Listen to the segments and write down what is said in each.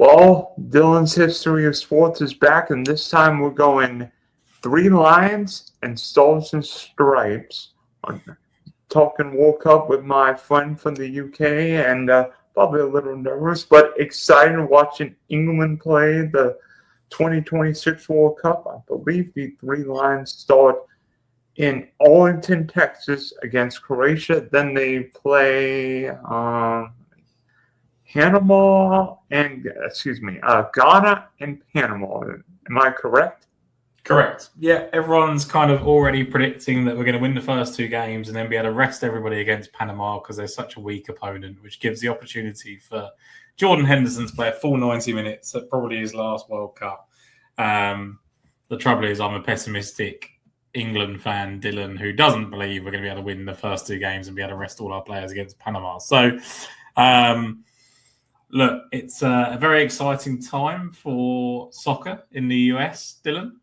Well, Dylan's History of Sports is back, and this time we're going Three Lions and Stars and Stripes. I'm talking World Cup with my friend from the UK, and probably a little nervous, but excited watching England play the 2026 World Cup. I believe the Three Lions start in Arlington, Texas against Croatia. Then they play Ghana and Panama. Am I correct? Correct. Yeah, everyone's kind of already predicting that we're going to win the first two games and then be able to rest everybody against Panama because they're such a weak opponent, which gives the opportunity for Jordan Henderson to play a full 90 minutes at probably his last World Cup. The trouble is I'm a pessimistic England fan, Dylan, who doesn't believe we're going to be able to win the first two games and be able to rest all our players against Panama. So, look, it's a very exciting time for soccer in the US, Dylan.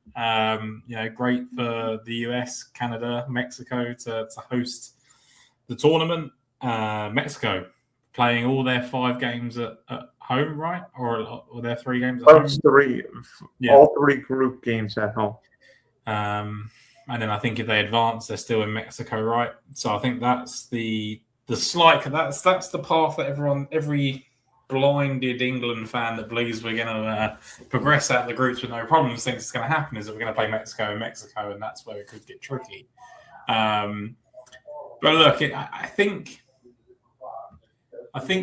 Great for the US, Canada, Mexico to host the tournament. Mexico playing all their 5 games at home, right? Or their 3 games at home? All 3 group games at home. And then I think if they advance, they're still in Mexico, right? So I think that's the that's the path that every blinded England fan that believes we're going to progress out of the groups with no problems thinks it's going to happen, is that we're going to play Mexico, and that's where it could get tricky. But look, I think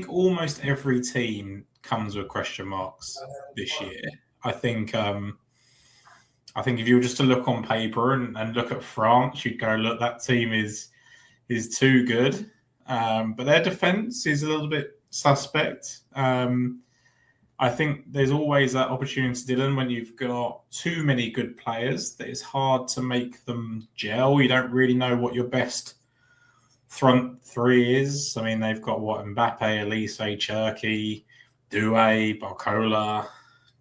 almost every team comes with question marks this year. I think if you were just to look on paper and look at France, you'd go, look, that team is too good. But their defence is a little bit suspect. I think there's always that opportunity, Dylan, when you've got too many good players, that it's hard to make them gel. You don't really know what your best front three is. I mean, they've got Mbappe, Elise, Cherki, Doué, Barcola,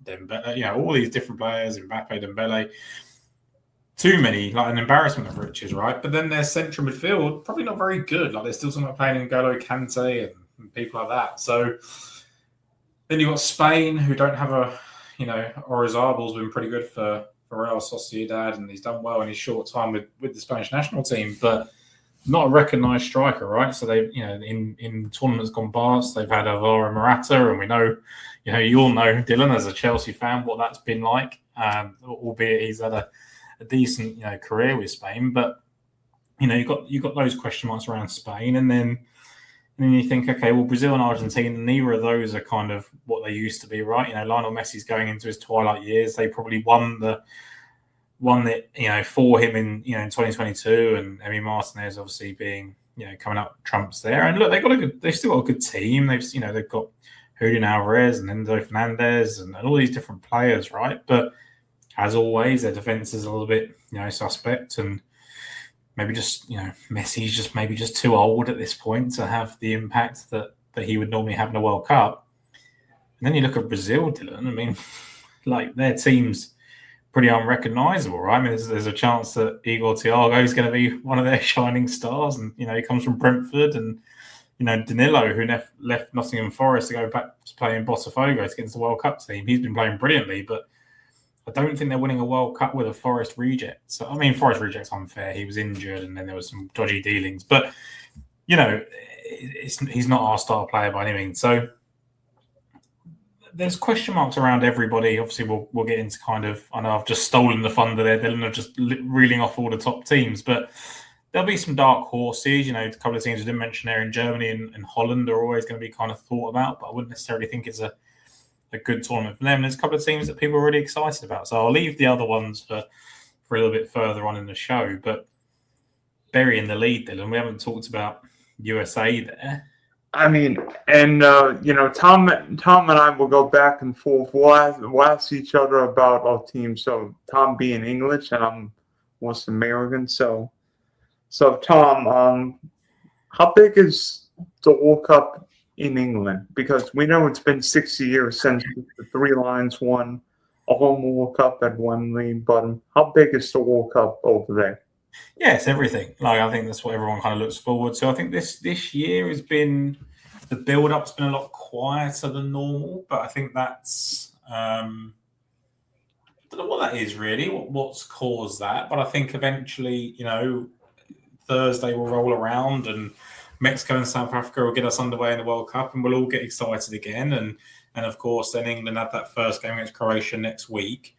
Dembele, all these different players, Mbappe, Dembele. Too many, like an embarrassment of riches, right? But then their central midfield, probably not very good. Like, they're still talking about playing N'Golo Kante and people like that. So then you've got Spain, who don't have Orizabal's been pretty good for Real Sociedad, and he's done well in his short time with the Spanish national team, but not a recognised striker, right? So they, in tournaments gone past, they've had Alvaro Morata, and we know, you all know, Dylan, as a Chelsea fan, what that's been like, albeit he's had a decent, career with Spain. But, you've got those question marks around Spain, and then you think, okay, well, Brazil and Argentina, neither of those are kind of what they used to be, right? Lionel Messi's going into his twilight years. They probably won that, for him in 2022, and Emi Martinez obviously being, coming up trumps there. And look, they've still got a good team. They've got Julian Alvarez and Enzo Fernandez and all these different players, right? But as always, their defense is a little bit, suspect, and maybe just, Messi's just too old at this point to have the impact that he would normally have in a World Cup. And then you look at Brazil, Dylan. I mean, like, their team's pretty unrecognisable, right? I mean, there's a chance that Igor Thiago is going to be one of their shining stars, and he comes from Brentford, and Danilo, who left Nottingham Forest to go back to play in Botafogo against the World Cup team, he's been playing brilliantly, but I don't think they're winning a World Cup with a Forest reject. So, I mean, Forest reject's unfair. He was injured, and then there was some dodgy dealings. But, he's not our star player by any means. So there's question marks around everybody. Obviously, we'll get into kind of, I know I've just stolen the thunder there, Dylan, of just reeling off all the top teams. But there'll be some dark horses. A couple of teams we didn't mention there in Germany and Holland are always going to be kind of thought about, but I wouldn't necessarily think it's a good tournament for them. There's a couple of teams that people are really excited about. So I'll leave the other ones for a little bit further on in the show. But burying the lead, Dylan, we haven't talked about USA there. I mean, and, Tom and I will go back and forth. We'll ask each other about our team. So Tom being English and I'm West American. So Tom, how big is the World Cup in England? Because we know it's been 60 years since the Three Lions won a home World Cup at Wembley, but how big is the World Cup over there? Yeah, it's everything. Like, I think that's what everyone kind of looks forward to. I think this year has been the build-up's been a lot quieter than normal, but I think that's I don't know what that is really, what's caused that, but I think eventually, Thursday will roll around and Mexico and South Africa will get us underway in the World Cup and we'll all get excited again. And of course, then England have that first game against Croatia next week.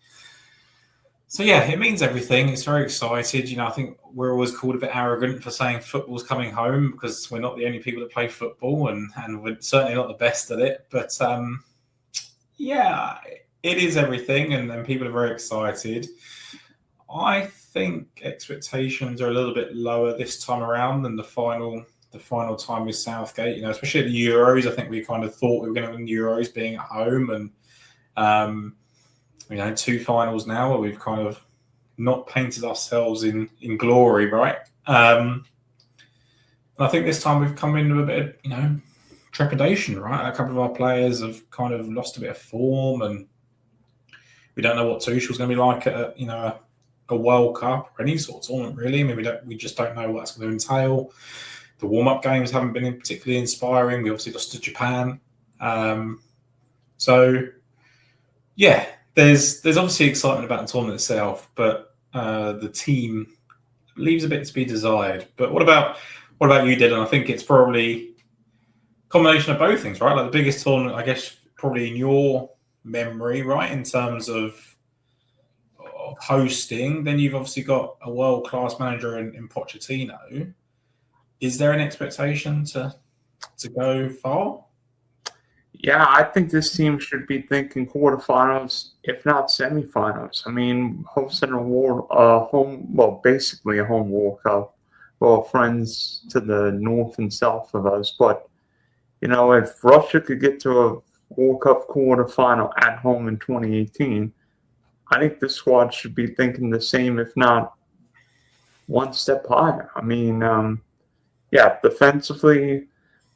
So, yeah, it means everything. It's very excited. I think we're always called a bit arrogant for saying football's coming home because we're not the only people that play football and we're certainly not the best at it. But, yeah, it is everything and people are very excited. I think expectations are a little bit lower this time around than the final time with Southgate. Especially at the Euros. I think we kind of thought we were going to win the Euros being at home, and 2 finals now where we've kind of not painted ourselves in glory, right? And I think this time we've come in with a bit of trepidation, right? A couple of our players have kind of lost a bit of form, and we don't know what Tuchel's going to be like at a World Cup or any sort of tournament, really. I mean, we just don't know what that's going to entail. The warm-up games haven't been particularly inspiring. We obviously lost to Japan. So, yeah, there's obviously excitement about the tournament itself, but the team leaves a bit to be desired. But what about you, Dylan? I think it's probably a combination of both things, right? Like the biggest tournament, I guess, probably in your memory, right, in terms of hosting. Then you've obviously got a world-class manager in Pochettino. Is there an expectation to go far? Yeah, I think this team should be thinking quarterfinals, if not semifinals. I mean, hosting basically a home World Cup. Well, friends to the north and south of us. But, if Russia could get to a World Cup quarterfinal at home in 2018, I think the squad should be thinking the same, if not one step higher. I mean, defensively,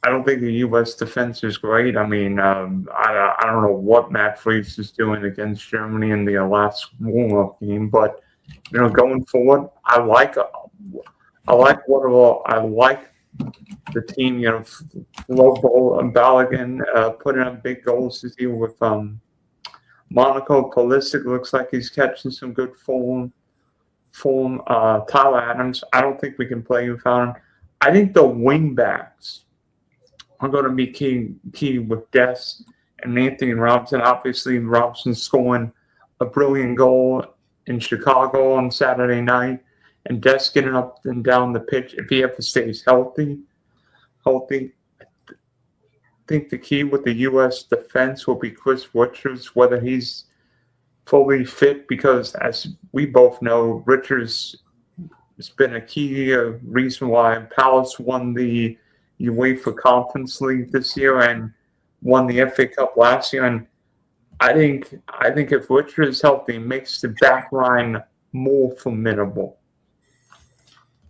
I don't think the U.S. defense is great. I mean, I don't know what Matt Freese is doing against Germany in the last warm-up game, but going forward, I like the team. Lobo and Balogun putting up big goals this year with Monaco. Pulisic looks like he's catching some good form. Tyler Adams, I don't think we can play without him. I think the wing backs are going to be key with Des and Anthony Robinson. Obviously, Robinson scoring a brilliant goal in Chicago on Saturday night, and Des getting up and down the pitch if he ever stays healthy. I think the key with the U.S. defense will be Chris Richards, whether he's fully fit, because as we both know, Richards has been a key reason why Palace won the UEFA Conference League this year and won the FA Cup last year. And I think if Richards is healthy, it makes the back line more formidable.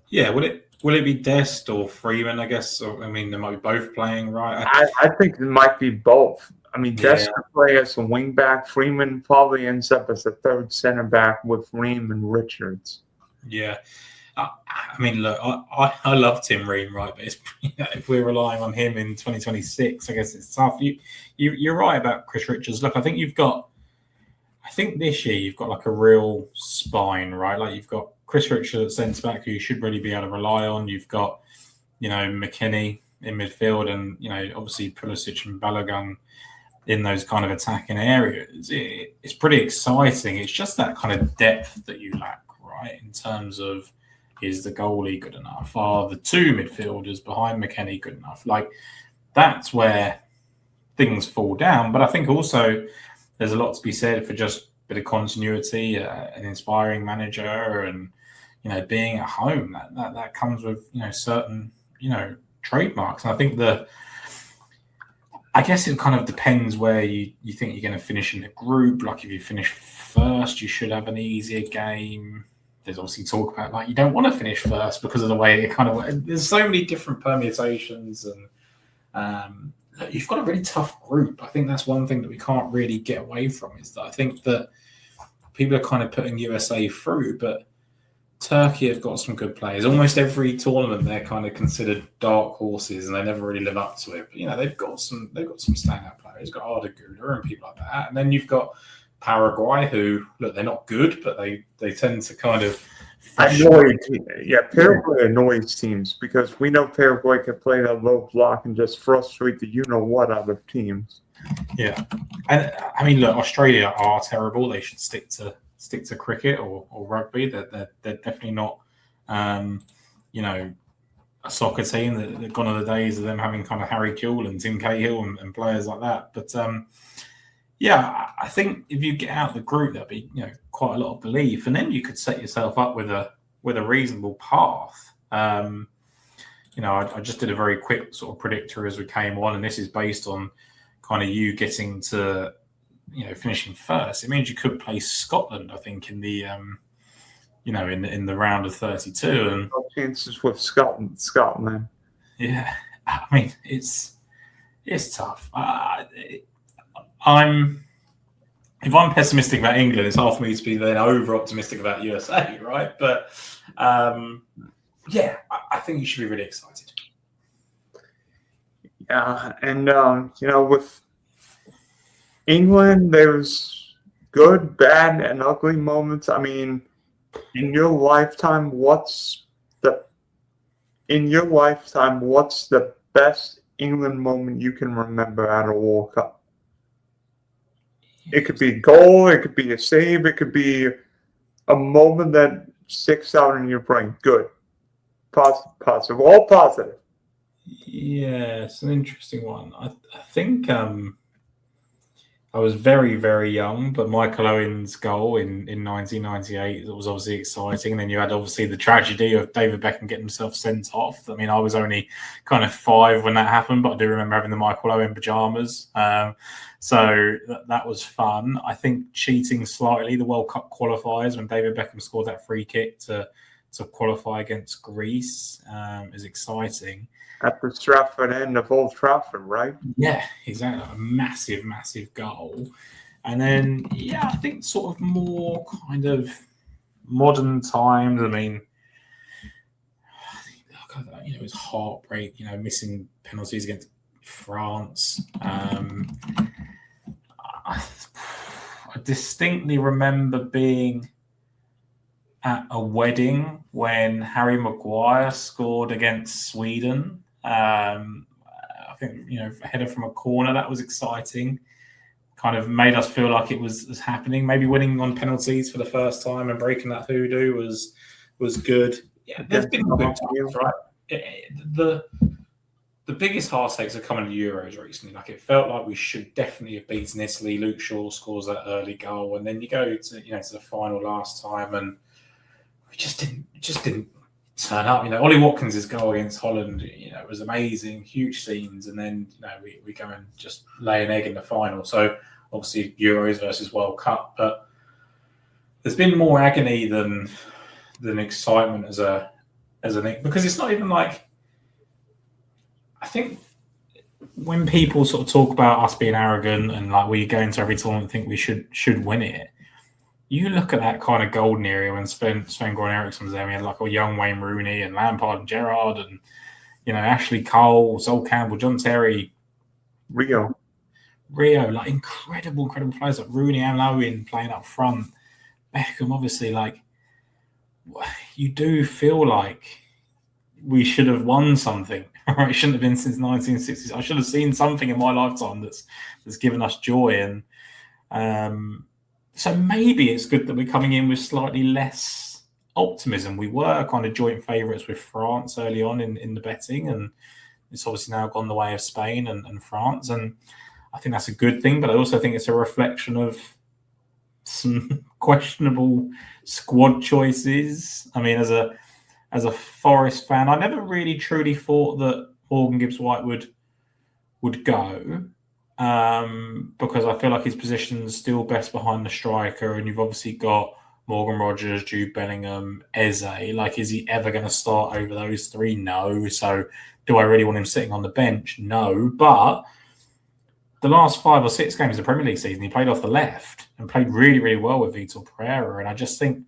Yeah, will it be Dest or Freeman, I guess? Or, I mean, they might be both playing, right? I think it might be both. I mean, Dest could play as a wing back. Freeman probably ends up as a third center back with Ream and Richards. Yeah. I mean, look, I love Tim Ream, right? But if we're relying on him in 2026, I guess it's tough. You're right about Chris Richards. Look, I think this year you've got like a real spine, right? Like you've got Chris Richards at centre back, who you should really be able to rely on. You've got, McKennie in midfield, and obviously Pulisic and Balogun in those kind of attacking areas. It's pretty exciting. It's just that kind of depth that you lack, right? In terms of, is the goalie good enough? Are the 2 midfielders behind McKennie good enough? Like, that's where things fall down. But I think also there's a lot to be said for just a bit of continuity, an inspiring manager, and being at home. That comes with certain trademarks. And I think I guess it kind of depends where you think you're going to finish in the group. Like if you finish first, you should have an easier game. There's obviously talk about like you don't want to finish first because of the way it kind of. There's so many different permutations, and you've got a really tough group. I think that's one thing that we can't really get away from, is that I think that people are kind of putting USA through, but Turkey have got some good players. Almost every tournament they're kind of considered dark horses, and they never really live up to it. But they've got some standout players. You've got Arda Güler and people like that, and then you've got Paraguay, who look, they're not good, but they tend to kind of Paraguay annoys teams because we know Paraguay can play that low block and just frustrate the what out of teams. Yeah, and I mean, look, Australia are terrible. They should stick to cricket or rugby. They're definitely not, a soccer team. They're gone are the days of them having kind of Harry Kewell and Tim Cahill and players like that. But I think if you get out the group, there'll be quite a lot of belief, and then you could set yourself up with a reasonable path. I just did a very quick sort of predictor as we came on, and this is based on kind of you getting to finishing first. It means you could play Scotland, I think, in the in the round of 32. And no chances with Scotland. Yeah, I mean it's tough. If I'm pessimistic about England, it's hard for me to be then over optimistic about USA, right? But I think you should be really excited. Yeah, and with England, there's good, bad, and ugly moments. I mean, in your lifetime, what's the best England moment you can remember at a World Cup? It could be a goal, it could be a save, it could be a moment that sticks out in your brain. Good. Positive. All positive. Yeah, it's an interesting one. I think I was very, very young, but Michael Owen's goal in 1998 was obviously exciting. And then you had obviously the tragedy of David Beckham getting himself sent off. I mean, I was only kind of 5 when that happened, but I do remember having the Michael Owen pajamas. So that was fun. I think cheating slightly, the World Cup qualifiers when David Beckham scored that free kick to qualify against Greece is exciting. At the Stratford end of Old Trafford, right? Yeah, exactly. A massive, massive goal. And then, I think sort of more kind of modern times. I mean, it was heartbreak, missing penalties against France. I distinctly remember being at a wedding when Harry Maguire scored against Sweden. I think, a header from a corner, that was exciting. Kind of made us feel like it was happening. Maybe winning on penalties for the first time and breaking that hoodoo was good. Yeah, there's been good times, right? The biggest heartaches are coming to Euros recently. Like, it felt like we should definitely have beaten Italy. Luke Shaw scores that early goal, and then you go to to the final last time, and we just didn't turn up. Ollie Watkins' goal against Holland, it was amazing, huge scenes, and then we go and just lay an egg in the final. So obviously Euros versus World Cup, but there's been more agony than excitement as an because it's not even like, I think when people sort of talk about us being arrogant and like we go into every tournament and think we should win it, you look at that kind of golden era when Sven-Goran Eriksson was there. We had like a young Wayne Rooney and Lampard and Gerrard and Ashley Cole, Sol Campbell, John Terry, Rio, like incredible players like Rooney and Owen playing up front. Beckham, obviously, like, you do feel like we should have won something. Right? It shouldn't have been since 1960s. I should have seen something in my lifetime that's given us joy. And so maybe it's good that we're coming in with slightly less optimism. We were kind of joint favourites with France early on in the betting, and it's obviously now gone the way of Spain and France. And I think that's a good thing, but I also think it's a reflection of some questionable squad choices. I mean, as a Forest fan, I never really truly thought that Morgan Gibbs-White would go. Because I feel like his position is still best behind the striker, and you've obviously got Morgan Rogers, Jude Bellingham, Eze. Like, is he ever going to start over those three? No. So do I really want him sitting on the bench? No. But the last 5 or 6 games of the Premier League season, he played off the left and played really, really well with Vitor Pereira. And I just think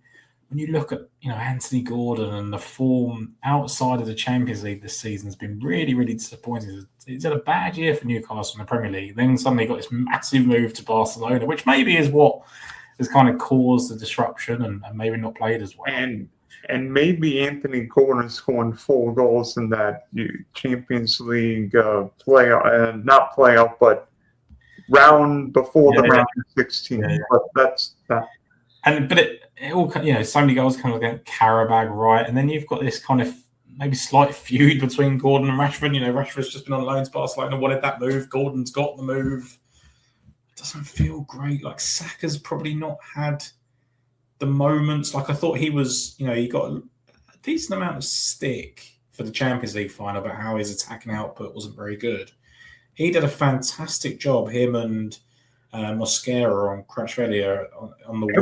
when you look at Anthony Gordon and the form outside of the Champions League this season has been really, really disappointing. He's had a bad year for Newcastle in the Premier League. Then suddenly got this massive move to Barcelona, which maybe is what has kind of caused the disruption and maybe not played as well. And maybe Anthony Gordon scoring 4 goals in that Champions League not playoff, but round before the round of 16. Yeah. But that's that. But it all, so many goals kind of get Karabag right, and then you've got this kind of maybe slight feud between Gordon and Rashford. Rashford's just been on loan to Barcelona, wanted that move. Gordon's got the move. It doesn't feel great. Like Saka's probably not had the moments. Like I thought he was, he got a decent amount of stick for the Champions League final about how his attacking output wasn't very good. He did a fantastic job, him and Mosquera on Kvaratskhelia on the wing.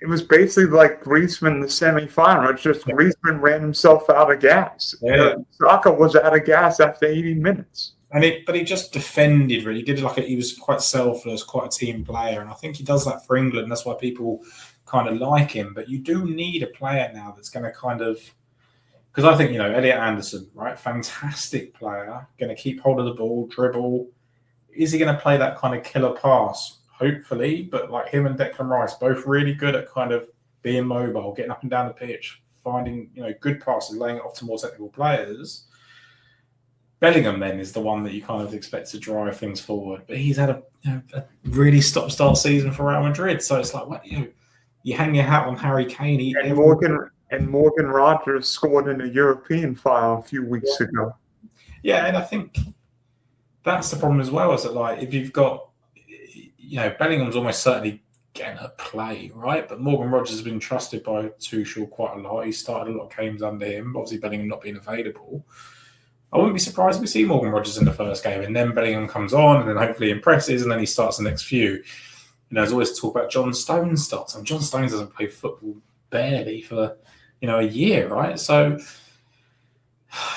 It was basically like Griezmann in the semi-final. It's just Griezmann ran himself out of gas. Yeah. Saka was out of gas after 80 minutes. But he just defended really. He was quite selfless, quite a team player, and I think he does that for England. That's why people kind of like him. But you do need a player now that's going to kind of, because I think Elliot Anderson, right, fantastic player, going to keep hold of the ball, dribble. Is he going to play that kind of killer pass? Hopefully, but like him and Declan Rice, both really good at kind of being mobile, getting up and down the pitch, finding good passes, laying it off to more technical players. Bellingham then is the one that you kind of expect to drive things forward, but he's had a really stop-start season for Real Madrid, so it's like you hang your hat on Harry Kane. And Morgan Rogers scored in a European final a few weeks ago. Yeah, and I think that's the problem as well. Is that if you've got Bellingham's almost certainly getting a play, right? But Morgan Rogers has been trusted by Tuchel quite a lot. He started a lot of games under him. Obviously, Bellingham not being available. I wouldn't be surprised if we see Morgan Rogers in the first game, and then Bellingham comes on, and then hopefully impresses, and then he starts the next few. There's always talk about John Stones starts. John Stones hasn't played football barely for a year, right? So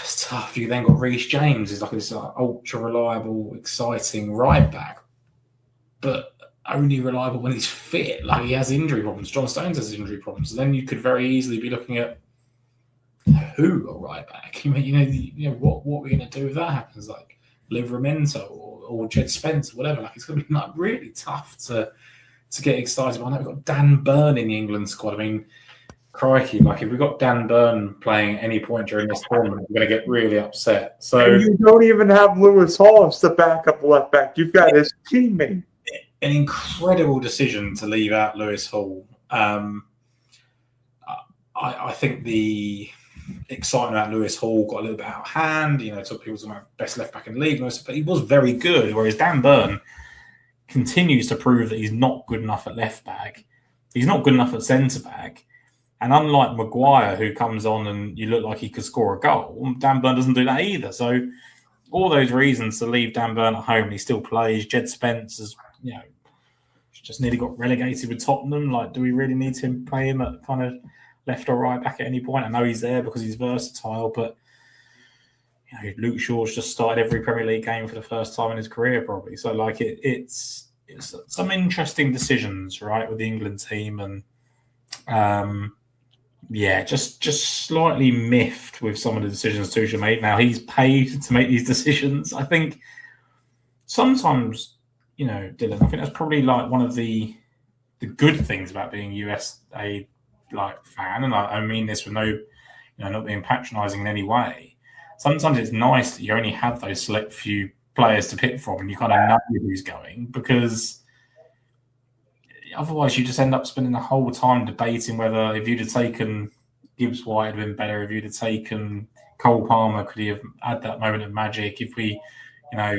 it's tough. You then got Reece James, who's like this ultra reliable, exciting right back, but only reliable when he's fit. Like he has injury problems. John Stones has injury problems. So then you could very easily be looking at who a right back. What we're going to do if that happens? Like Livramento or Jed Spence, whatever. Like it's going to be really tough to get excited. I know we've got Dan Burn in the England squad. I mean, crikey! Like if we've got Dan Burn playing at any point during this tournament, we're going to get really upset. So and you don't even have Lewis Hall as the backup left back. You've got his teammate. An incredible decision to leave out Lewis Hall. I think the excitement about Lewis Hall got a little bit out of hand. Took people to my best left back in the league, but he was very good. Whereas Dan Burn continues to prove that he's not good enough at left back. He's not good enough at centre back. And unlike Maguire, who comes on and you look like he could score a goal, Dan Burn doesn't do that either. So all those reasons to leave Dan Burn at home, he still plays. Jed Spence has, just nearly got relegated with Tottenham. Like, do we really need to play him at kind of left or right back at any point? I know he's there because he's versatile, but Luke Shaw's just started every Premier League game for the first time in his career, probably. So, like, it's some interesting decisions, right, with the England team, and just slightly miffed with some of the decisions Tuchel made. Now he's paid to make these decisions. I think sometimes, Dylan, I think that's probably like one of the good things about being a USA fan, and I mean this with no, not being patronising in any way. Sometimes it's nice that you only have those select few players to pick from, and you kind of know who's going, because otherwise you just end up spending the whole time debating whether if you'd have taken Gibbs White, it'd have been better. If you'd have taken Cole Palmer, could he have had that moment of magic? If we,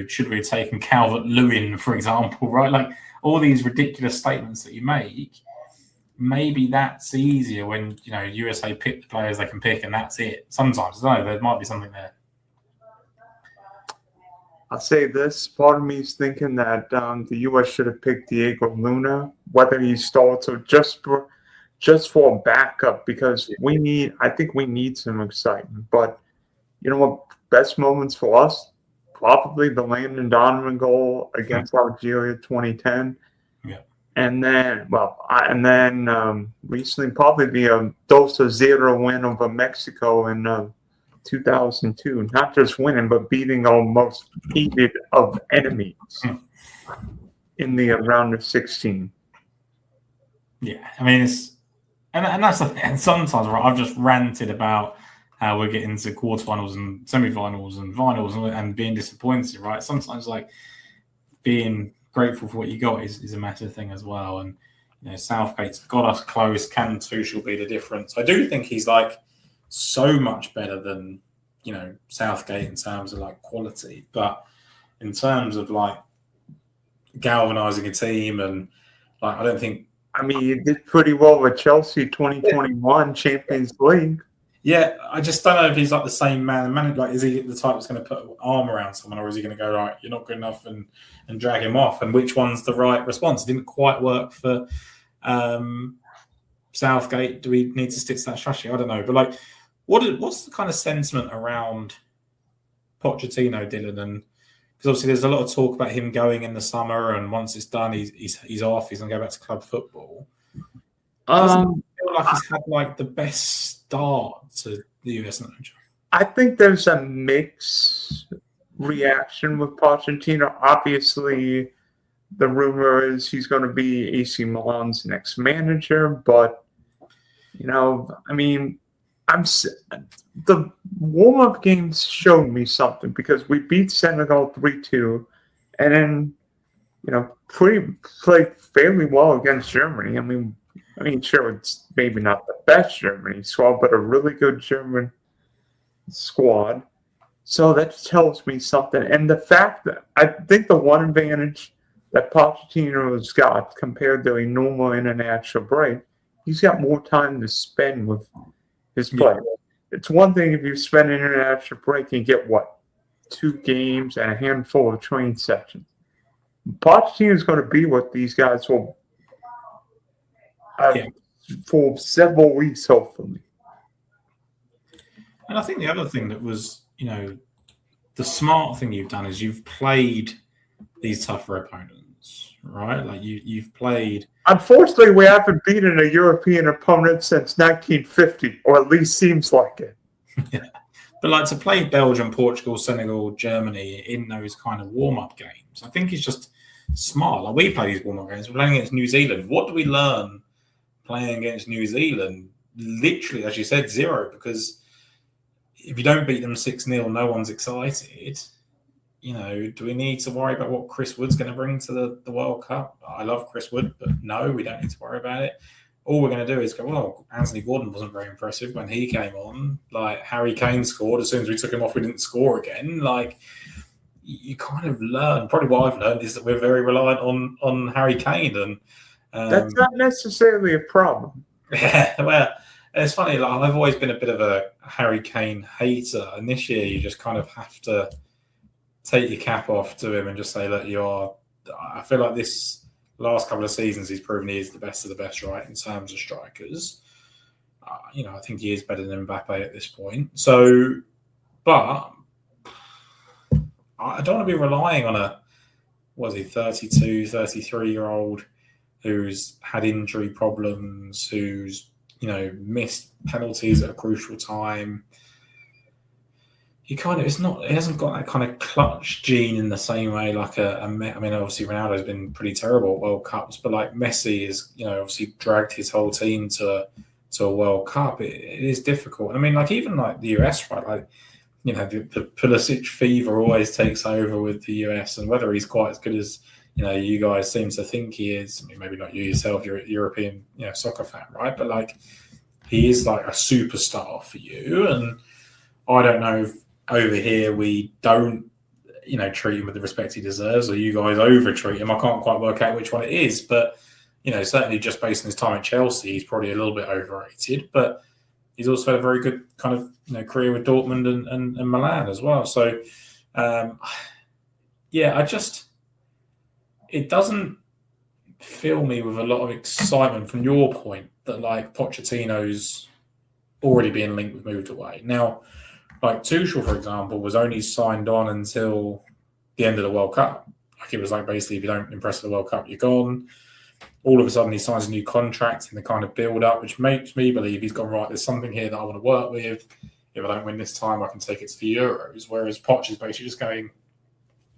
should we have taken Calvert-Lewin, for example, right? Like all these ridiculous statements that you make, maybe that's easier when, USA pick the players they can pick and that's it. Sometimes, I don't know, there might be something there. I'll say this. Part of me is thinking that the U.S. should have picked Diego Luna, whether he starts or just for a backup, because I think we need some excitement. But you know what? Best moments for us, probably the Landon Donovan goal against Algeria 2010. Yeah. And then, recently probably the 2-0 win over Mexico in 2002. Not just winning, but beating our most hated of enemies in the round of 16. Yeah, I mean, and that's the thing. And sometimes, right, I've just ranted about how we're getting to quarterfinals and semi-finals and finals and being disappointed, right? Sometimes, like, being grateful for what you got is a massive thing as well. And, Southgate's got us close. Can Tuchel be the difference? I do think he's, like, so much better than, Southgate in terms of, like, quality. But in terms of, like, galvanising a team and, like, I don't think... I mean, you did pretty well with Chelsea 2021 Champions League. Yeah, I just don't know if he's like the same man. Like, is he the type that's going to put an arm around someone, or is he going to go, right, you're not good enough and drag him off? And which one's the right response? It didn't quite work for Southgate. Do we need to stick to that strategy? I don't know. But, like, what's the kind of sentiment around Pochettino, Dylan? And because obviously there's a lot of talk about him going in the summer, and once it's done, he's off. He's going to go back to club football. Doesn't feel like he's had like the best start to the US manager. I think there's a mixed reaction with Pochettino. Obviously, the rumor is he's going to be AC Milan's next manager, but I mean, the warm-up games showed me something because we beat Senegal 3-2, and then played fairly well against Germany. I mean, sure, it's maybe not the best Germany squad, but a really good German squad. So that tells me something. And the fact that I think the one advantage that Pochettino's got compared to a normal international break, he's got more time to spend with his players. It's one thing if you spend an international break and get, 2 games and a handful of training sessions. Pochettino's going to be with these guys for several weeks, hopefully. And I think the other thing that was, the smart thing you've done is you've played these tougher opponents, right? Like you've played. Unfortunately, we haven't beaten a European opponent since 1950, or at least seems like it. Yeah. But like to play Belgium, Portugal, Senegal, Germany in those kind of warm-up games, I think it's just smart. Like we play these warm-up games, we're playing against New Zealand. What do we learn playing against New Zealand? Literally, as you said, 0, because if you don't beat them 6-0, no one's excited. Do we need to worry about what Chris Wood's going to bring to the World Cup? I love Chris Wood, but no, we don't need to worry about it. All we're going to do is go, well, Anthony Gordon wasn't very impressive when he came on. Like, Harry Kane scored. As soon as we took him off, we didn't score again. Like, you kind of learn. Probably what I've learned is that we're very reliant on Harry Kane. And that's not necessarily a problem. Yeah, well, it's funny. Like, I've always been a bit of a Harry Kane hater. And this year, you just kind of have to take your cap off to him and just say, look, I feel like this last couple of seasons, he's proven he is the best of the best, right, in terms of strikers. I think he is better than Mbappe at this point. So, but I don't want to be relying on 32, 33-year-old who's had injury problems, who's, missed penalties at a crucial time. He hasn't got that kind of clutch gene in the same way like obviously Ronaldo's been pretty terrible at World Cups, but like Messi is, obviously dragged his whole team to a World Cup. It is difficult. And I mean, like even like the US, right? Like, the Pulisic fever always takes over with the US, and whether he's quite as good as, you guys seem to think he is. I mean, maybe not you yourself, you're a European, soccer fan, right? But like, he is like a superstar for you. And I don't know if over here we don't, treat him with the respect he deserves, or you guys over-treat him. I can't quite work out which one it is, but, certainly just based on his time at Chelsea, he's probably a little bit overrated, but he's also had a very good kind of, career with Dortmund and Milan as well. So, it doesn't fill me with a lot of excitement from your point that, like, Pochettino's already being linked with moved away. Now, like Tuchel, for example, was only signed on until the end of the World Cup. Like it was like basically, if you don't impress at the World Cup, you're gone. all of a sudden he signs a new contract in the kind of build up, which makes me believe he's gone, right, there's something here that I want to work with. If I don't win this time, I can take it to the Euros. Whereas Poch is basically just going,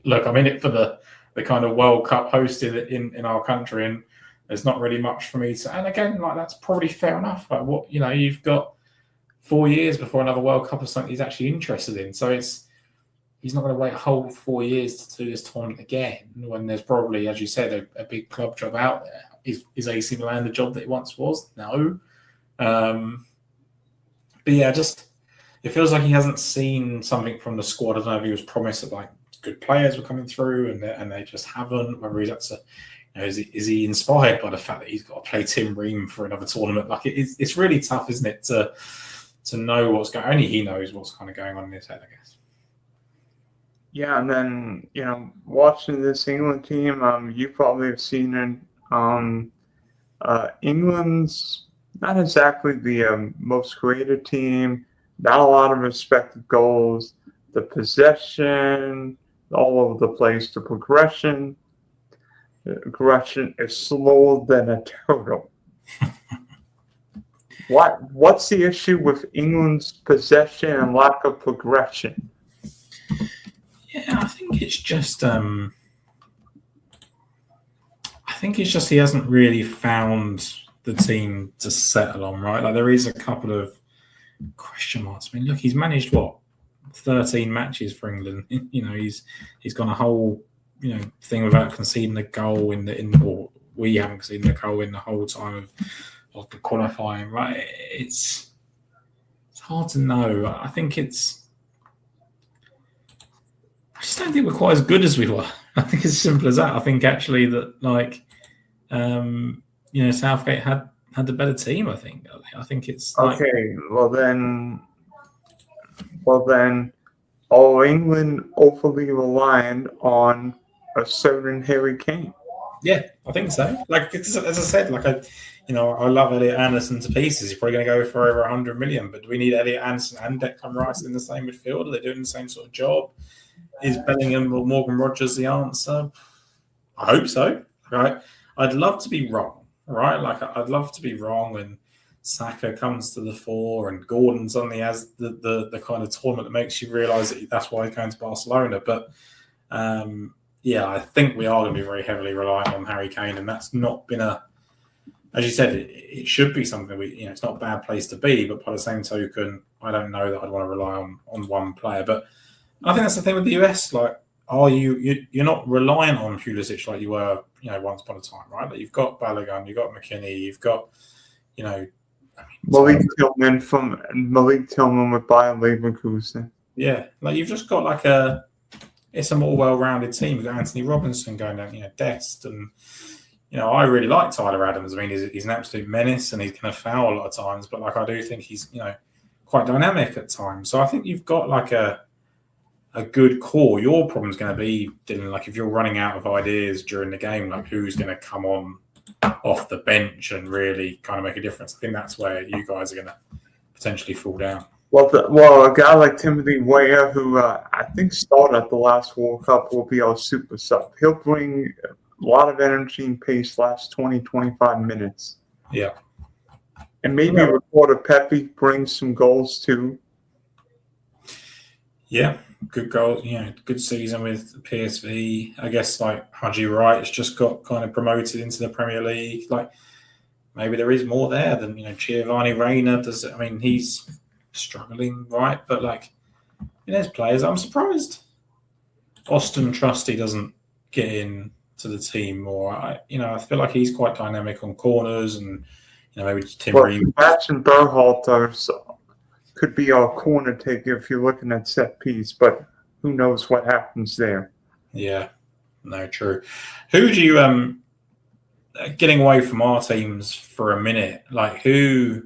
look, I'm in it for the kind of World Cup hosted in our country, and there's not really much for me to. And again, like that's probably fair enough. Like what you've got 4 years before another World Cup or something he's actually interested in. So he's not going to wait a whole 4 years to do this tournament again when there's probably, as you said, a big club job out there. Is AC Milan the job that it once was? No. But yeah, just it feels like he hasn't seen something from the squad. I don't know if he was promised that like good players were coming through and they just haven't. Whether that's is he inspired by the fact that he's got to play Tim Ream for another tournament? Like it's really tough, isn't it, to know what's going. Only he knows what's kind of going on in his head, I guess. Yeah, and then watching this England team, you probably have seen it. England's not exactly the most creative team. Not a lot of expected goals. The possession, all over the place. The progression is slower than a turtle. What's the issue with England's possession and lack of progression? Yeah, I think it's just he hasn't really found the team to settle on, right? Like there is a couple of question marks. I mean, look, he's managed 13 matches for England. He's gone a whole thing without conceding a goal or we haven't conceded a goal in the whole time of the qualifying, right? It's hard to know. I just don't think we're quite as good as we were. I think it's as simple as that. I think actually that Southgate had the better team. I think it's okay. Well then, are England overly reliant on a certain Harry Kane? Yeah, I think so. Like as I said, I love Elliot Anderson to pieces. He's probably going to go for over 100 million. But do we need Elliot Anderson and Declan Rice in the same midfield? Are they doing the same sort of job? Is Bellingham or Morgan Rogers the answer? I hope so. Right? I'd love to be wrong. Right? Like I'd love to be wrong, and Saka comes to the fore, and Gordon suddenly has the kind of tournament that makes you realise that that's why he's going to Barcelona. But I think we are going to be very heavily reliant on Harry Kane, and that's not been as you said, it should be something it's not a bad place to be, but by the same token, I don't know that I'd want to rely on one player. But I think that's the thing with the US. Like, you're not reliant on Pulisic like you were, once upon a time, right? Like you've got Balogun, you've got McKinney, you've got, Malik Tillman with Bayern Leverkusen. Yeah, like you've just got it's a more well-rounded team. You've got Anthony Robinson going down, Dest, and I really like Tyler Adams. I mean, he's an absolute menace, and he's going to foul a lot of times. But I do think he's quite dynamic at times. So I think you've got a good core. Your problem's going to be, Dylan, if you're running out of ideas during the game, who's going to come on off the bench and really kind of make a difference. I think that's where you guys are going to potentially fall down. Well, a guy like Timothy Weah, who I think started at the last World Cup, will be our super sub. He'll bring a lot of energy and pace last 20, 25 minutes. Yeah. And maybe Ricardo Pepe brings some goals too. Yeah, good goal. Good season with PSV. I guess Haji Wright's just got kind of promoted into the Premier League. Maybe there is more there than Giovanni Reina does. I mean, he's struggling, right? But there's players. I'm surprised Austin Trusty doesn't get in to the team more. I feel like he's quite dynamic on corners, and maybe Tim Ream. Sebastian Berhalter could be our corner taker if you're looking at set piece, but who knows what happens there? Yeah, no, true. Who do you getting away from our teams for a minute? Who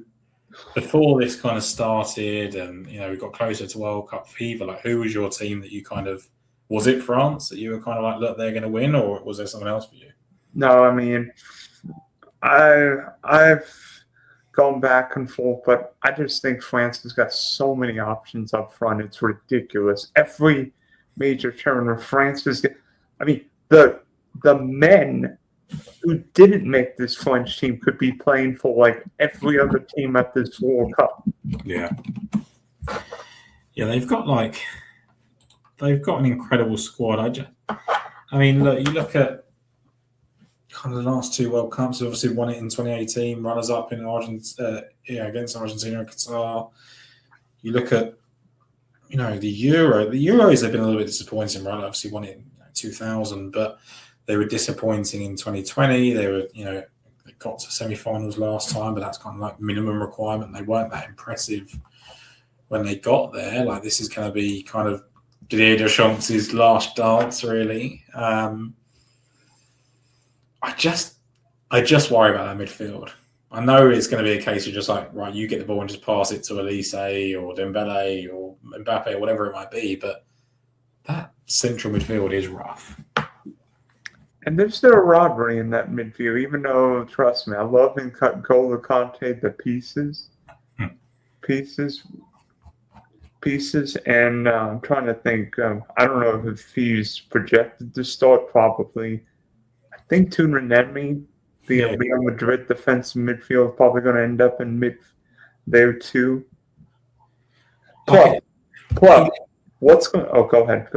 before this kind of started, and we got closer to World Cup fever? Who was your team that you kind of? Was it France that you were kind of look, they're going to win, or was there someone else for you? No, I mean, I've gone back and forth, but I just think France has got so many options up front. It's ridiculous. Every major tournament, France is. I mean, the men who didn't make this French team could be playing for like every other team at this World Cup. Yeah. Yeah, they've got an incredible squad. I mean, look, you look at kind of the last two World Cups. Obviously, won it in 2018, runners up in Argentina, against Argentina and Qatar. You look at, the Euro. The Euros have been a little bit disappointing, right? Obviously, won it in 2000, but they were disappointing in 2020. They were, they got to semi-finals last time, but that's kind of like minimum requirement. They weren't that impressive when they got there. Like, this is going to be kind of Didier Deschamps' last dance, really. I just worry about that midfield. I know it's going to be a case of just like, right, you get the ball and just pass it to Elise or Dembele or Mbappe or whatever it might be, but that central midfield is rough. And there's still Rodri in that midfield, even though, trust me, I love him cut N'Golo Kante to pieces. And I'm trying to think. I don't know if he's projected to start. Probably. I think Tunanemi, the Real Madrid defensive midfield, is probably going to end up in mid there too. Plus, what's going? Oh, go ahead.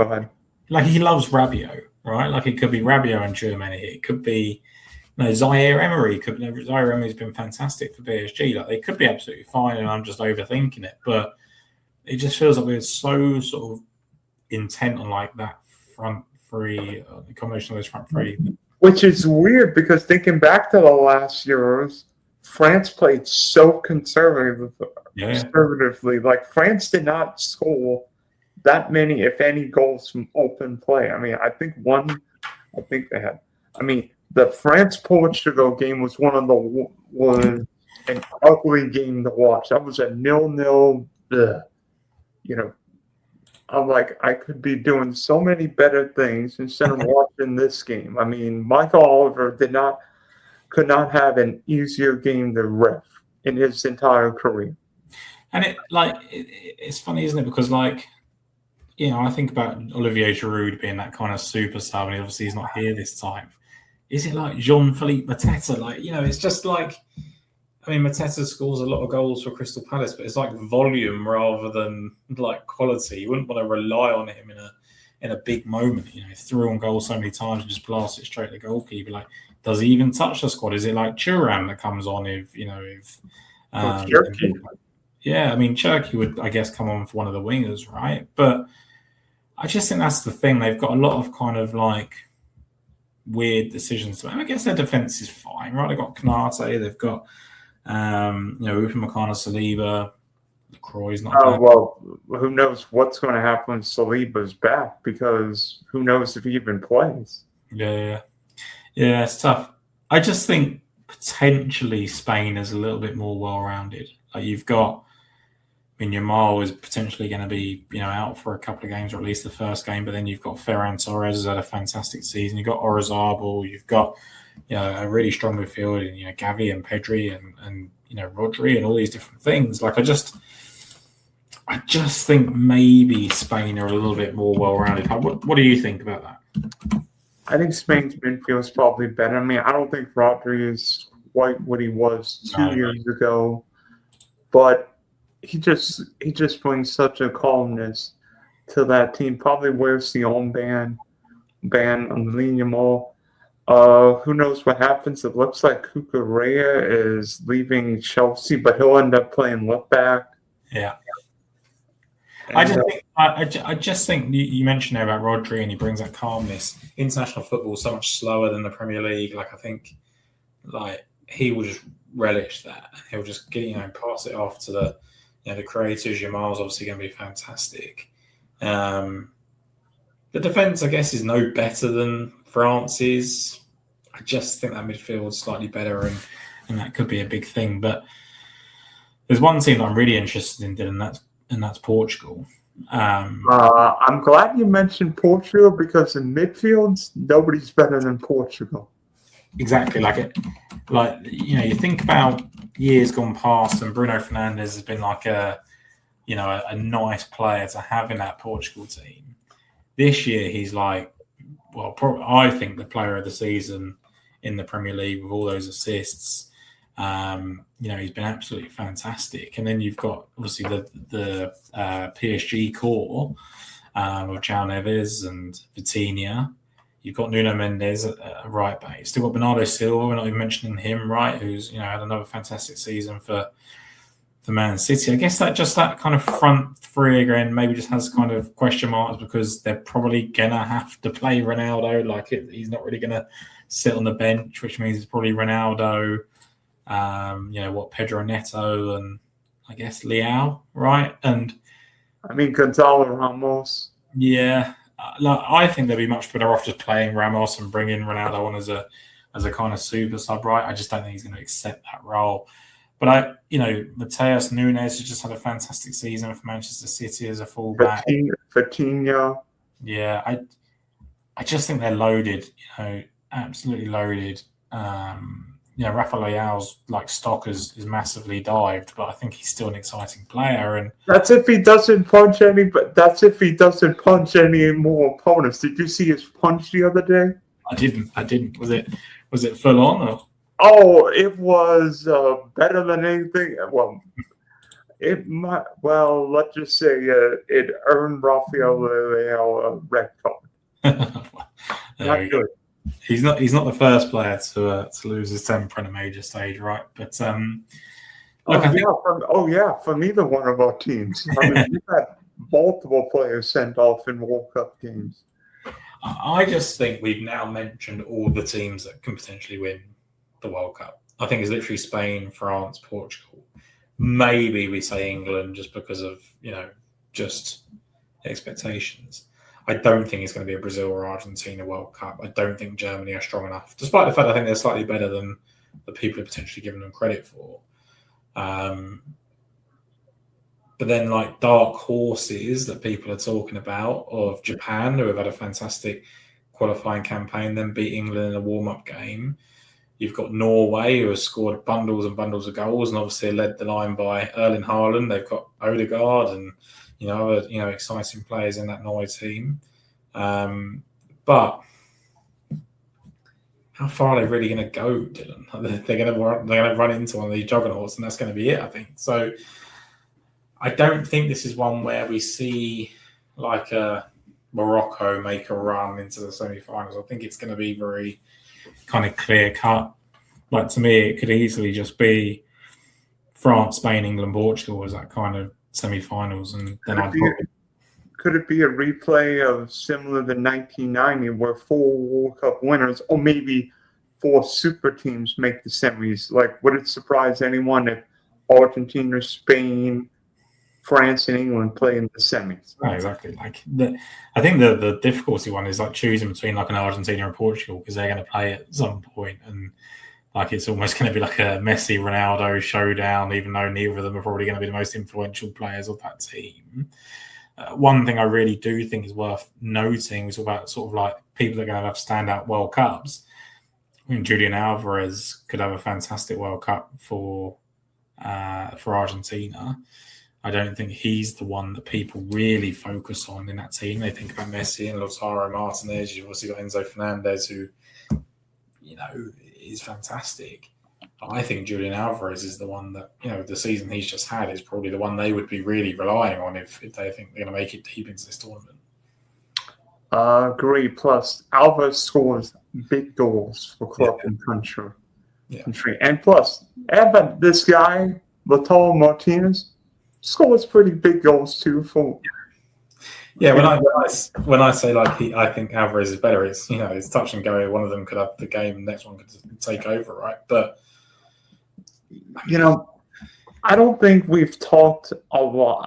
Like, he loves Rabiot, right? Like, it could be Rabiot and Tchouaméni. It could be Zaire Emery. Zaire Emery's been fantastic for PSG. Like, they could be absolutely fine, and I'm just overthinking it. But it just feels like we're so sort of intent on like that front three, the combination of those front three. Which is weird because thinking back to the last Euros, France played so conservatively. Like, France did not score that many, if any, goals from open play. I mean, I think they had. I mean, the France-Portugal game was was an ugly game to watch. That was a 0-0. I'm like, I could be doing so many better things instead of watching this game. I mean, Michael Oliver could not have an easier game to ref in his entire career. And it's funny, isn't it? Because I think about Olivier Giroud being that kind of super sub, and obviously he's not here this time. Is it like Jean-Philippe Mateta? It's just like, I mean, Mateta scores a lot of goals for Crystal Palace, but it's like volume rather than like quality. You wouldn't want to rely on him in a big moment. He threw on goal so many times and just blasted it straight to the goalkeeper. Like, does he even touch the squad? Is it like Thuram that comes on Cherki? Yeah, I mean, Cherki would, I guess, come on for one of the wingers, right? But I just think that's the thing. They've got a lot of kind of like weird decisions to make. I guess their defense is fine, right? They've got Konate, they've got Upamecano, Saliba, Lacroix's not bad. Well, who knows what's going to happen when Saliba's back, because who knows if he even plays. Yeah, it's tough. I just think potentially Spain is a little bit more well-rounded. Like, you've got, Yamal is potentially going to be, out for a couple of games, or at least the first game. But then you've got Ferran Torres, who's had a fantastic season. You've got Orizabal. You've got, a really strong midfield, and Gavi and Pedri and Rodri and all these different things. Like, I just think maybe Spain are a little bit more well-rounded. What do you think about that? I think Spain's midfield is probably better. I mean, I don't think Rodri is quite what he was 2 years ago, but he just brings such a calmness to that team. Probably wears the own ban on Yamal. Who knows what happens? It looks like Cucurella is leaving Chelsea, but he'll end up playing left back. Yeah. I just think you mentioned there about Rodri, and he brings that calmness. International football is so much slower than the Premier League. Like, I think, he will just relish that. He'll just pass it off to the creators. Yamal's obviously going to be fantastic. The defense, I guess, is no better than France's. I just think that midfield is slightly better, and that could be a big thing. But there's one team that I'm really interested in, Dylan, and that's Portugal. I'm glad you mentioned Portugal, because in midfields, nobody's better than Portugal. Exactly. You think about years gone past, and Bruno Fernandes has been like a nice player to have in that Portugal team. This year, he's I think the player of the season in the Premier League with all those assists. He's been absolutely fantastic. And then you've got obviously the PSG core with João Neves and Vitinha. You've got Nuno Mendes at right back. You've still got Bernardo Silva. We're not even mentioning him, right? Who's had another fantastic season for Man City. I guess that kind of front three again maybe just has kind of question marks because they're probably gonna have to play Ronaldo. He's not really gonna sit on the bench, which means it's probably Ronaldo. Pedro Neto and I guess Leao, right? And I mean Gonzalo Ramos. Yeah, I think they'd be much better off just playing Ramos and bringing Ronaldo on as a kind of super sub, right? I just don't think he's going to accept that role. But Mateus Nunes has just had a fantastic season for Manchester City as a fullback. Vitinha. Yeah, I just think they're loaded. Absolutely loaded. Rafa Leao's stock is massively dived, but I think he's still an exciting player. And that's if he doesn't punch any. But that's if he doesn't punch any more opponents. Did you see his punch the other day? I didn't. Was it full on? Or? Oh, it was better than anything. Well, it might. Well, let's just say it earned Rafael Leao a red card. Not good. He's not the first player to lose his temper in a major stage, right? But from either one of our teams. I mean, we've had multiple players sent off in World Cup games. I just think we've now mentioned all the teams that can potentially win the World Cup. I think it's literally Spain, France, Portugal. Maybe we say England just because of just expectations. I don't think it's going to be a Brazil or Argentina World Cup. I don't think Germany are strong enough, despite the fact I think they're slightly better than the people are potentially giving them credit for. But then dark horses that people are talking about of Japan, who have had a fantastic qualifying campaign, then beat England in a warm-up game. You've got Norway, who has scored bundles and bundles of goals and obviously led the line by Erling Haaland. They've got Odegaard and other exciting players in that Norway team. But how far are they really going to go, Dylan? They're going to run into one of these juggernauts, and that's going to be it, I think. So I don't think this is one where we see a Morocco make a run into the semi-finals. I think it's going to be very kind of clear cut. To me, it could easily just be France, Spain, England, Portugal as that kind of semi-finals, and then could it be a replay of similar to 1990 where 4 World Cup winners or maybe 4 super teams make the semis? Would it surprise anyone if Argentina, Spain, France, and England play in the semis? Oh, exactly. I think the difficulty one is choosing between an Argentina and Portugal because they're going to play at some point, and it's almost going to be a Messi Ronaldo showdown, even though neither of them are probably going to be the most influential players of that team. One thing I really do think is worth noting is about people that are going to have standout World Cups. I mean, Julian Alvarez could have a fantastic World Cup for Argentina. I don't think he's the one that people really focus on in that team. They think about Messi and Lautaro Martinez. You've also got Enzo Fernandez, who is fantastic. I think Julian Alvarez is the one that, the season he's just had is probably the one they would be really relying on if they think they're going to make it deep into this tournament. Agree. Plus, Alvarez scores big goals for club and country. Yeah. And plus, this guy, Lautaro Martinez, scores pretty big goals too for. Yeah, when I say I think Alvarez is better, it's it's touch and go. One of them could have the game, the next one could take over, right? But I don't think we've talked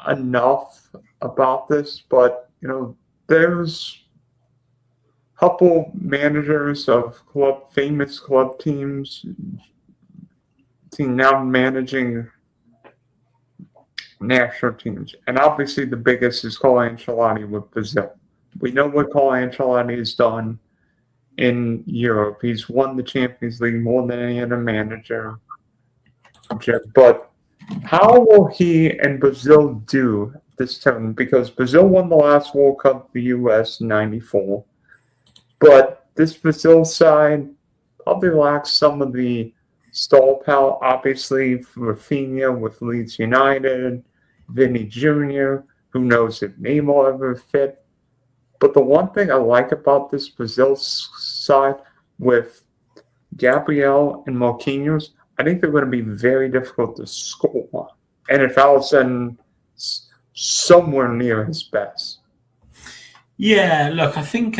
enough about this, but there's a couple managers of famous club teams now managing national teams, and obviously the biggest is Carlo Ancelotti with Brazil. We know what Carlo Ancelotti has done in Europe. He's won the Champions League more than any other manager. But how will he and Brazil do this tournament? Because Brazil won the last World Cup, the U.S. in '94. But this Brazil side, probably lacks some of the star power. Obviously, Rafinha with Leeds United, Vinny Jr., who knows if Neymar ever fit. But the one thing I like about this Brazil side with Gabriel and Marquinhos, I think they're going to be very difficult to score. And if Alisson somewhere near his best. Yeah, look, I think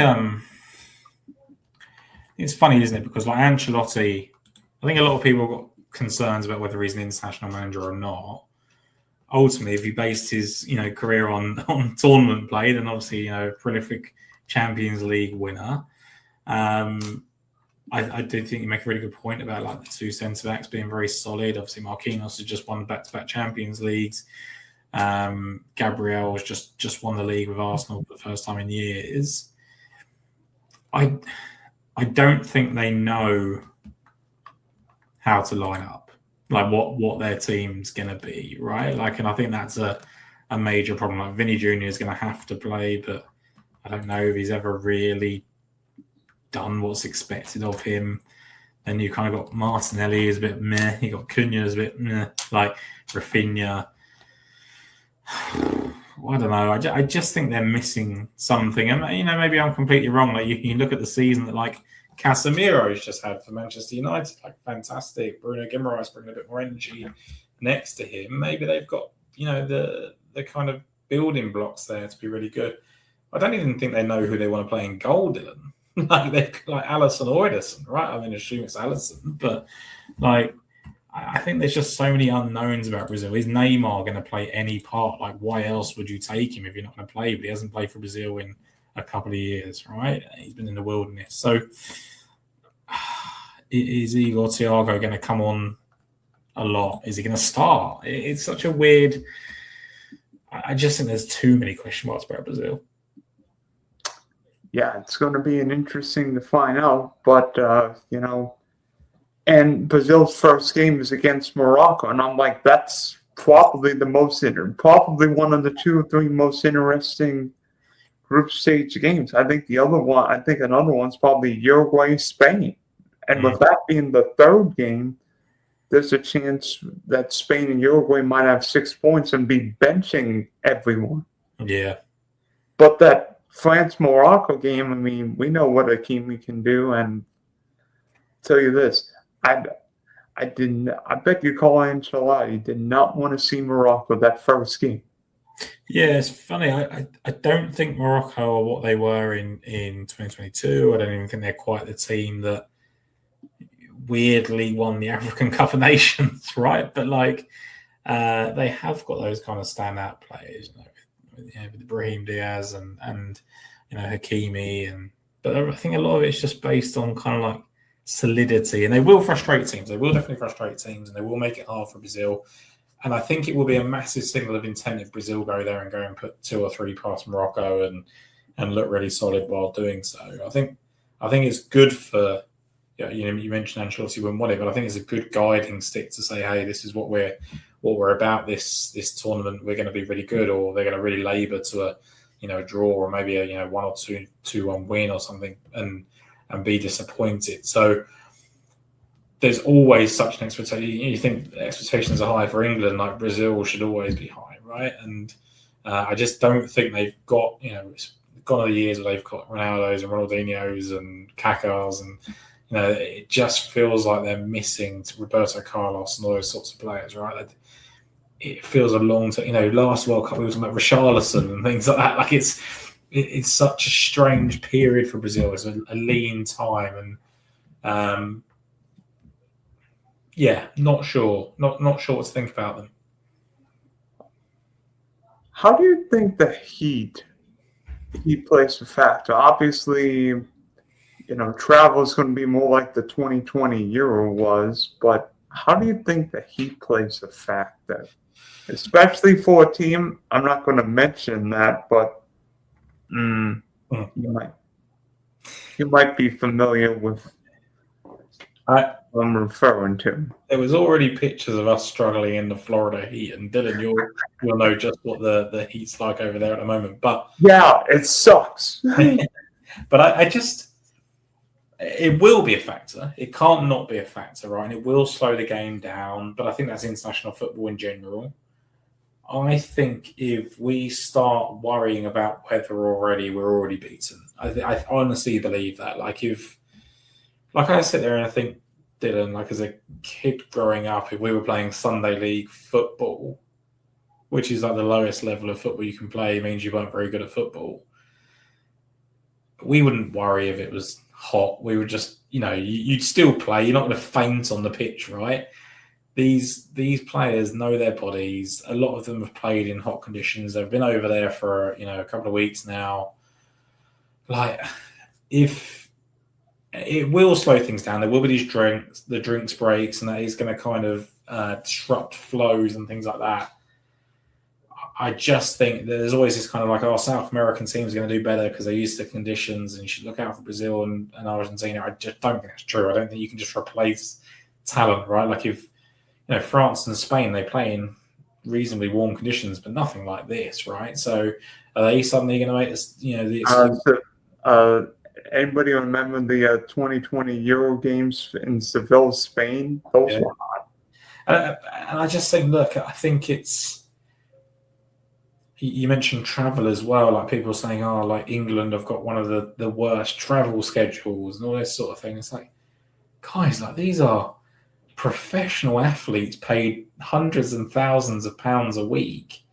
it's funny, isn't it? Because like Ancelotti, I think a lot of people got concerns about whether he's an international manager or not. Ultimately, if he based his career on tournament play, then obviously prolific Champions League winner. I do think you make a really good point about like the two centre backs being very solid. Obviously, Marquinhos has just won back-to-back Champions Leagues. Gabriel has just won the league with Arsenal for the first time in years. I don't think they know how to line up, like what their team's going to be, right? Like, and I think that's a major problem. Like, Vinny Jr. is going to have to play, but I don't know if he's ever really done what's expected of him. Then you kind of got Martinelli who's a bit meh. You got Cunha who's a bit meh. Like Rafinha. I don't know. I just think they're missing something. And maybe I'm completely wrong. Like you look at the season that like Casemiro's just had for Manchester United, like fantastic. Bruno Guimaraes bringing a bit more energy next to him. Maybe they've got the kind of building blocks there to be really good. I don't even think they know who they want to play in goal, Dylan. Like they've like Alisson or Ederson, right? I mean, assume it's Alisson, but like I think there's just so many unknowns about Brazil. Is Neymar going to play any part? Like, why else would you take him if you're not going to play? But he hasn't played for Brazil in a couple of years, right? He's been in the wilderness. So is Igor Thiago going to come on a lot? Is he going to start? It's such a weird. I just think there's too many question marks about Brazil. Yeah, it's going to be interesting to find out. But, and Brazil's first game is against Morocco. And I'm like, that's probably probably one of the 2 or 3 most interesting group stage games. I think another one's probably Uruguay, Spain. And with that being the third game, there's a chance that Spain and Uruguay might have 6 points and be benching everyone. Yeah. But that France-Morocco game, I mean, we know what Hakimi can do, and I'll tell you this, I bet you call Ancelotti did not want to see Morocco that first game. Yeah, it's funny. I don't think Morocco are what they were in 2022. I don't even think they're quite the team that weirdly won the African Cup of Nations, right? But like, they have got those kind of standout players, with Brahim Diaz and Hakimi, but I think a lot of it's just based on kind of like solidity, and they will frustrate teams. They will definitely frustrate teams, and they will make it hard for Brazil. And I think it will be a massive signal of intent if Brazil go there and go and put 2 or 3 past Morocco and look really solid while doing so. I think it's good for. You mentioned Ancelotti wouldn't want it, but I think it's a good guiding stick to say, hey, this is what we're about this tournament. We're going to be really good, or they're going to really labour to a draw, or maybe a 1 or 2-1 win or something, and be disappointed. So there's always such an expectation. You think expectations are high for England, like Brazil should always be high, right? And I just don't think they've got it's gone the years where they've got Ronaldo's and Ronaldinho's and Kaká's and. It just feels like they're missing Roberto Carlos and all those sorts of players, right? It feels a long time. Last World Cup we were talking about Richarlison and things like that. Like it's such a strange period for Brazil. It's a lean time, and not sure what to think about them. How do you think the heat plays a factor? Obviously. Travel is going to be more like the 2020 Euro was, but how do you think the heat plays a factor? Especially for a team, I'm not going to mention that, but you might be familiar with what I'm referring to. There was already pictures of us struggling in the Florida heat, and Dylan, you'll know just what the heat's like over there at the moment. But yeah, it sucks. But I just. It will be a factor. It can't not be a factor, right? And it will slow the game down. But I think that's international football in general. I think if we start worrying about weather already, we're already beaten. I honestly believe that. Like I sit there and I think, Dylan, like as a kid growing up, if we were playing Sunday league football, which is like the lowest level of football you can play, means you weren't very good at football. We wouldn't worry if it was hot. We would just, you'd still play. You're not going to faint on the pitch, right? These players know their bodies. A lot of them have played in hot conditions. They've been over there for a couple of weeks now. Like, if it will slow things down, there will be these drinks breaks, and that is going to kind of disrupt flows and things like that. I just think there's always this kind of like, South American teams are going to do better because they're used to conditions, and you should look out for Brazil and Argentina. I just don't think that's true. I don't think you can just replace talent, right? Like if France and Spain, they play in reasonably warm conditions, but nothing like this, right? So are they suddenly going to make this, the excuse? Anybody remember the 2020 Euro games in Seville, Spain? Those were hot. And I just think, look, I think it's, you mentioned travel as well, like people saying, like England have got one of the worst travel schedules and all this sort of thing. It's like, guys, like these are professional athletes paid hundreds and thousands of pounds a week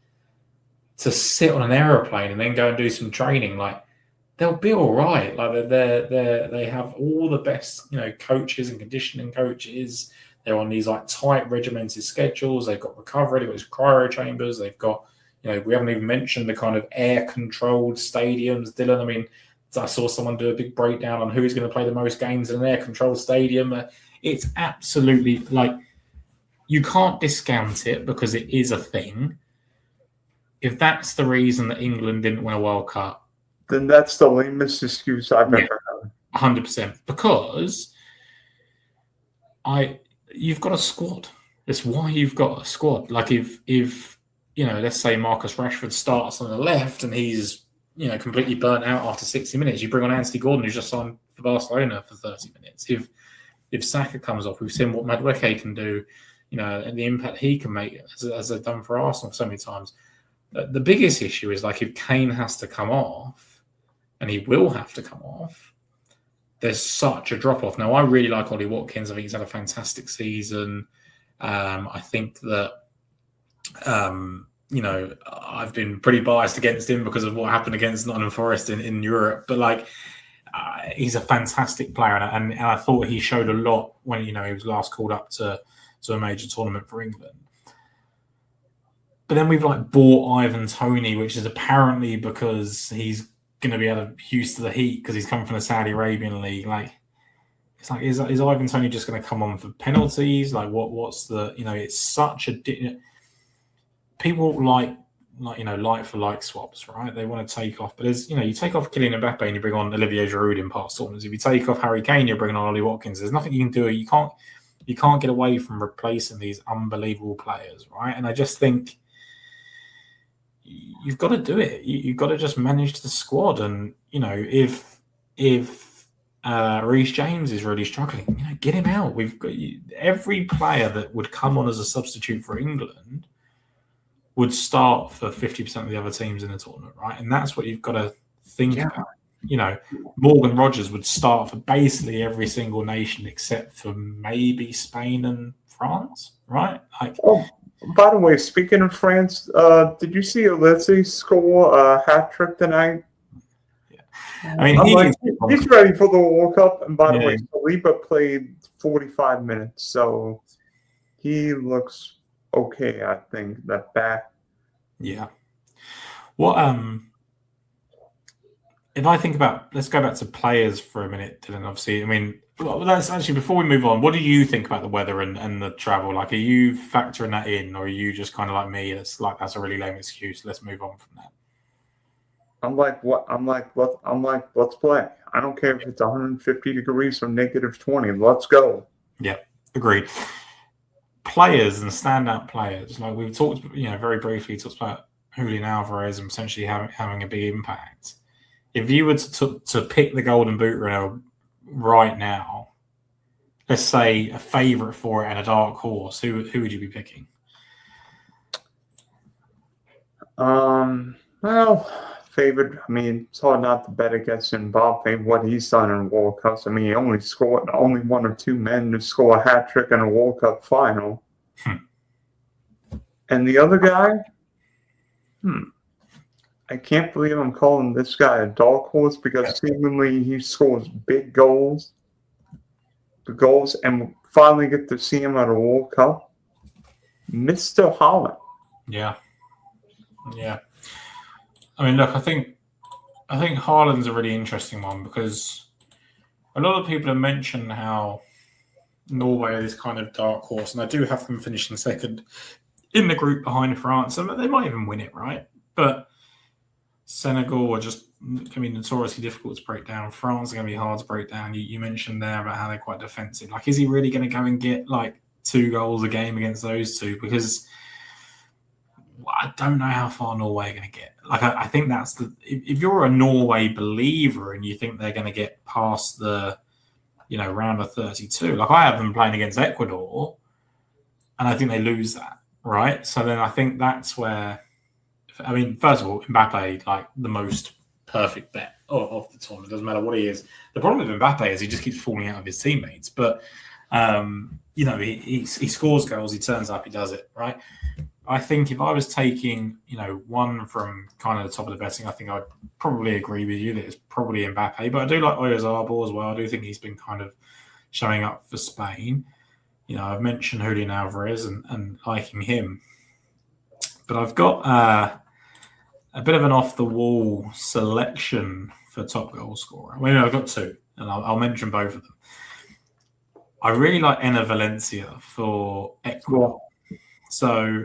to sit on an aeroplane and then go and do some training. Like they'll be all right. Like they have all the best, coaches and conditioning coaches. They're on these like tight regimented schedules. They've got recovery. They've got these cryo chambers. They've got, we haven't even mentioned the kind of air controlled stadiums. Dylan, I mean, I saw someone do a big breakdown on who's going to play the most games in an air controlled stadium. It's absolutely like you can't discount it because it is a thing. If that's the reason that England didn't win a World Cup, then that's the lamest excuse I've ever heard. 100%. Because you've got a squad. That's why you've got a squad. Like if let's say Marcus Rashford starts on the left and he's completely burnt out after 60 minutes, you bring on Anthony Gordon, who's just signed for Barcelona for 30 minutes. If Saka comes off, we've seen what Madueke can do, and the impact he can make, as they've done for Arsenal so many times. The biggest issue is like if Kane has to come off, and he will have to come off, there's such a drop-off. Now, I really like Ollie Watkins. I think he's had a fantastic season. I think that, I've been pretty biased against him because of what happened against Nottingham Forest in Europe. But, like, he's a fantastic player. And I thought he showed a lot when, he was last called up to a major tournament for England. But then we've, bought Ivan Toney, which is apparently because he's going to be used to the heat because he's come from the Saudi Arabian league. Is Ivan Toney just going to come on for penalties? What's the, it's such a people like for like swaps, right? They want to take off, but as you take off Kylian Mbappe and you bring on Olivier Giroud in past tournaments. If you take off Harry Kane, you're bringing on Ollie Watkins. There's nothing you can do. You can't get away from replacing these unbelievable players, right? And I just think you've got to do it. You've got to just manage the squad. And, if Reece James is really struggling, get him out. We've got every player that would come on as a substitute for England would start for 50% of the other teams in the tournament, right? And that's what you've got to think about. Morgan Rogers would start for basically every single nation except for maybe Spain and France, right? By the way, speaking of France, did you see Alessi score a hat trick tonight? Yeah. I mean, he's ready for the World Cup. And by the way, Saliba played 45 minutes, so he looks okay. I think that back. Yeah. What if I think about? Let's go back to players for a minute, Dylan. Obviously, I mean. Well, that's actually before we move on. What do you think about the weather and the travel? Are you factoring that in, or are you just kind of like me? It's like that's a really lame excuse. Let's move on from that. Let's play. I don't care if it's 150 degrees or -20. Let's go. Yeah, agreed. Players and standout players. Like we've talked, very briefly talked about Julian Alvarez and potentially having a big impact. If you were to pick the Golden Boot right now, let's say a favourite for it and a dark horse, who would you be picking? Well, favorite. I mean, it's hard not to bet against Mbappe. What he's done in World Cups. I mean, he only one or two men to score a hat trick in a World Cup final. And the other guy, I can't believe I'm calling this guy a dark horse because seemingly he scores big goals. And finally get to see him at a World Cup. Mr. Haaland. Yeah. I mean, look, I think Haaland's a really interesting one because a lot of people have mentioned how Norway are this kind of dark horse, and I do have them finishing second in the group behind France, and they might even win it, right? But Senegal are just going to be notoriously difficult to break down. France are going to be hard to break down. You mentioned there about how they're quite defensive. Like, is he really going to go and get like 2 goals a game against those two? Because I don't know how far Norway are going to get. Like, I think that's if you're a Norway believer and you think they're going to get past the, round of 32, like I have them playing against Ecuador, and I think they lose that, right? So then I think that's where, I mean, first of all, Mbappe, like the most perfect bet of the tournament. Doesn't matter what he is. The problem with Mbappe is he just keeps falling out of his teammates. But, he scores goals, he turns up, he does it, right? I think if I was taking, one from kind of the top of the betting, I think I'd probably agree with you that it's probably Mbappe. But I do like Oyarzabal as well. I do think he's been kind of showing up for Spain. I've mentioned Julian Alvarez and liking him. But I've got a bit of an off-the-wall selection for top goal scorer. Well, I've got 2, and I'll mention both of them. I really like Enner Valencia for Ecuador. So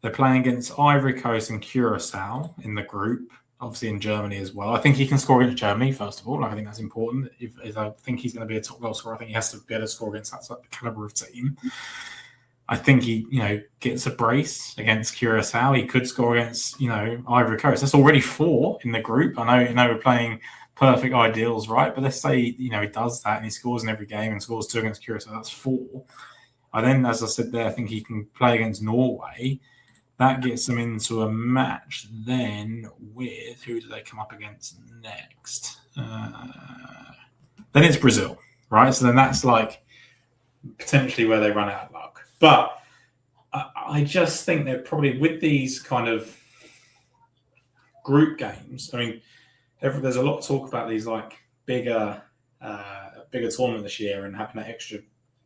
they're playing against Ivory Coast and Curacao in the group, obviously in Germany as well. I think he can score against Germany, first of all. Like, I think that's important. If I think he's going to be a top goal scorer, I think he has to be able to score against that caliber of team. I think he, gets a brace against Curacao. He could score against, Ivory Coast. That's already 4 in the group. I know we're playing perfect ideals, right? But let's say, he does that and he scores in every game and scores 2 against Curacao. That's 4. And then, as I said there, I think he can play against Norway. That gets them into a match then with, who do they come up against next? Then it's Brazil, right? So then that's like potentially where they run out of luck. But I just think they're probably, with these kind of group games, I mean, there's a lot of talk about these like bigger tournament this year and having that extra,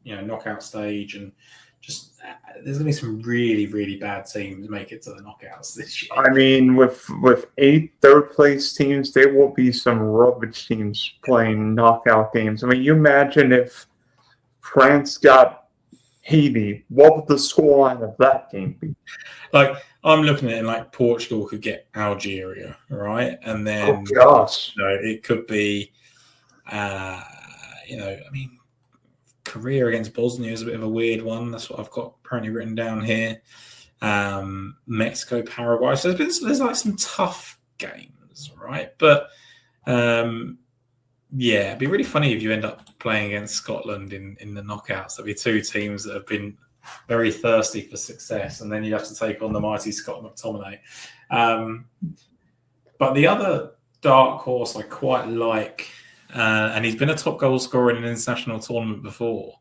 knockout stage, and just there's going to be some really, really bad teams make it to the knockouts this year. I mean, with 8 third-place teams, there will be some rubbish teams playing knockout games. I mean, you imagine if France got Haiti, what would the scoreline of that game be? Like, I'm looking at it like Portugal could get Algeria, right? And then it could be, I mean, Korea against Bosnia is a bit of a weird one. That's what I've got apparently written down here. Mexico, Paraguay. So there's like some tough games, right? But it'd be really funny if you end up playing against Scotland in the knockouts. There'll be 2 teams that have been very thirsty for success, and then you have to take on the mighty Scott McTominay. But the other dark horse I quite like, and he's been a top goal scorer in an international tournament before,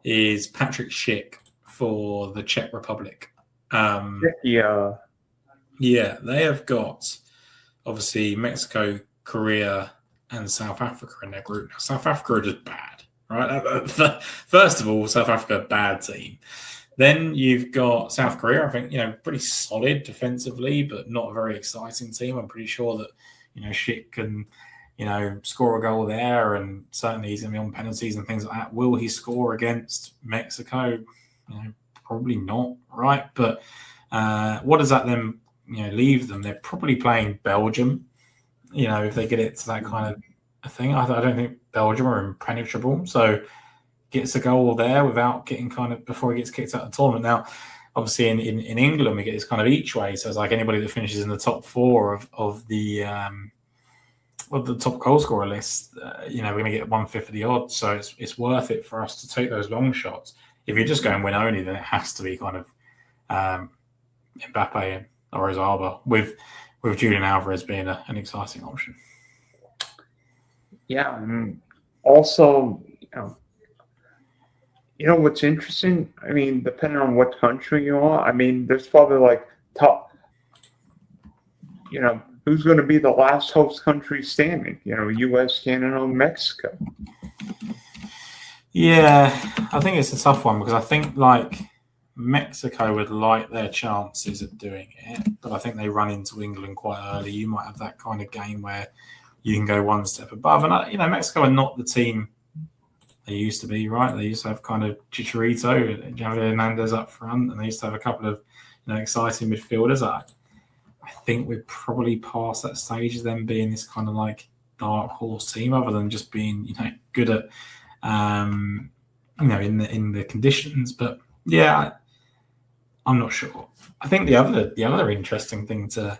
is Patrick Schick for the Czech Republic. Yeah, they have got obviously Mexico, Korea, and South Africa in their group. Now, South Africa are just bad, right? First of all, South Africa, bad team. Then you've got South Korea, I think, pretty solid defensively, but not a very exciting team. I'm pretty sure that, Schick can, score a goal there, and certainly he's going to be on penalties and things like that. Will he score against Mexico? Probably not, right? But what does that then, leave them? They're probably playing Belgium, if they get it to that kind of thing. I don't think Belgium are impenetrable. So gets a goal there without getting before he gets kicked out of the tournament. Now, obviously in England, we get this kind of each way. So it's like anybody that finishes in the top 4 of the of the top goal scorer list, we're going to get 150 odds, so it's worth it for us to take those long shots. If you're just going win only, then it has to be kind of Mbappe or Azarba, with Julian Alvarez being an exciting option. Yeah, and also, what's interesting? I mean, depending on what country you are, I mean, there's probably like top, who's going to be the last host country standing? U.S., Canada, Mexico. Yeah, I think it's a tough one because I think like Mexico would like their chances of doing it, but I think they run into England quite early. You might have that kind of game where you can go one step above. And, Mexico are not the team they used to be, right? They used to have kind of Chicharito and Javier Hernandez up front, and they used to have a couple of exciting midfielders. I think we're probably past that stage of them being this kind of like dark horse team, other than just being good at in the conditions. But yeah, I'm not sure. I think the other interesting thing to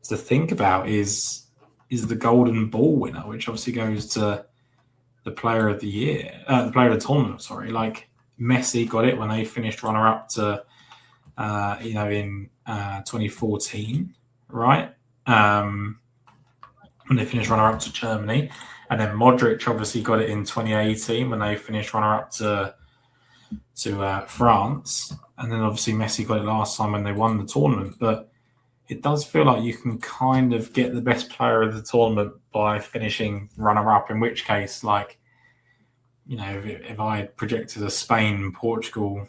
think about is the Golden Ball winner, which obviously goes to the player of the year, the player of the tournament. Sorry, like Messi got it when they finished runner up to in 2014, right? When they finished runner up to Germany. And then Modric obviously got it in 2018 when they finished runner-up to France. And then obviously Messi got it last time when they won the tournament. But it does feel like you can kind of get the best player of the tournament by finishing runner-up, in which case, if I had projected a Spain-Portugal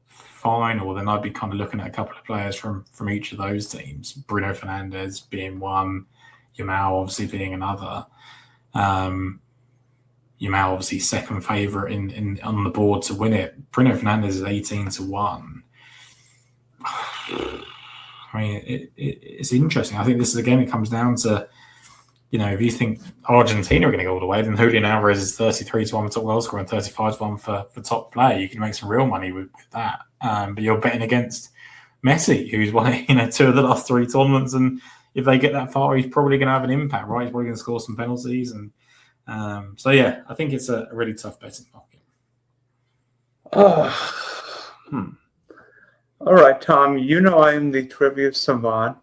final, then I'd be kind of looking at a couple of players from each of those teams. Bruno Fernandes being one, Yamal obviously being another. Yamal obviously second favourite in on the board to win it. Bruno Fernandes is 18-1. I mean, it's interesting. I think this is again. It comes down to if you think Argentina are going to go all the way, then Julian Alvarez is 33-1 for top goal scorer and 35-1 for top player. You can make some real money with that. But you're betting against Messi, who's won 2 of the last 3 tournaments, and if they get that far, he's probably going to have an impact, right? He's probably going to score some penalties. And so, yeah, I think it's a really tough betting market. All right, Tom, I am the trivia savant.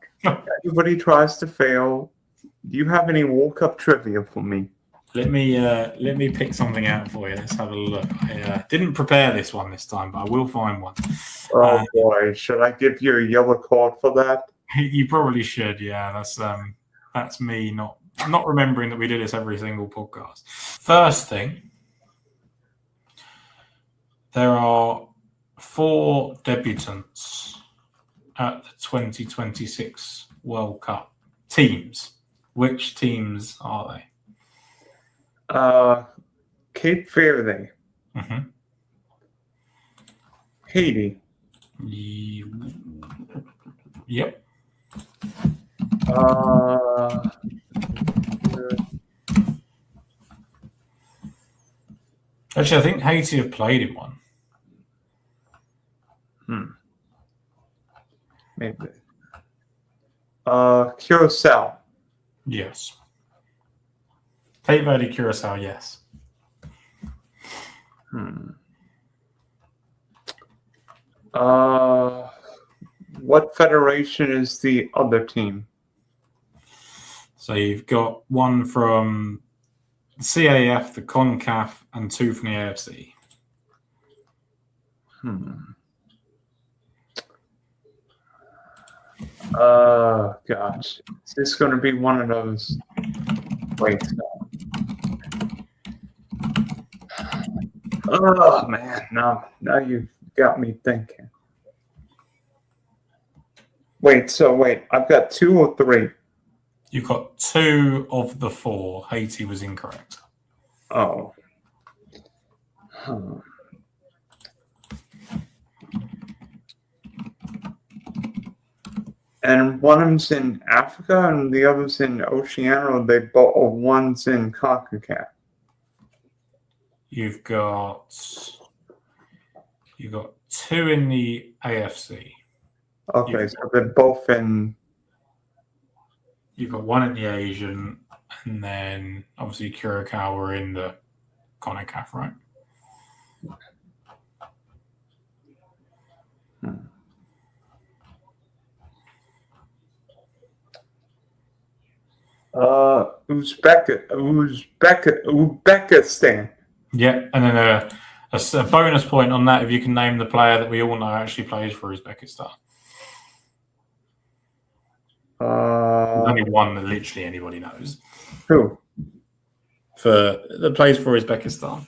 Everybody tries to fail. Do you have any World Cup trivia for me? Let me pick something out for you. Let's have a look. I didn't prepare this one this time, but I will find one. Oh, boy. Should I give you a yellow card for that? You probably should, yeah. That's me not remembering that we do this every single podcast. First thing, there are 4 debutants at the 2026 World Cup teams. Which teams are they? Cape Verde. Mm-hmm. Haiti. Yep. Actually, I think Haiti have played in one. Maybe. Curacao. Yes. Cape Verde, Curacao, yes. What federation is the other team? So you've got one from the CAF, the CONCACAF, and 2 from the AFC. Gosh. Is this going to be one of those? Wait. Oh, man. No. Now you've got me thinking. Wait. I've got 2 or 3. You've got 2 of the 4. Haiti was incorrect. Oh. And one of them's in Africa and the other's in Oceania. One's in CONCACAF. You've got 2 in the AFC. Okay, so they're both in. You've got 1 in the Asian, and then obviously Curacao were in the CONCACAF, right? Uzbekistan. Yeah, and then a bonus point on that if you can name the player that we all know actually plays for Uzbekistan. There's only one that literally anybody knows. Who? That plays for Uzbekistan.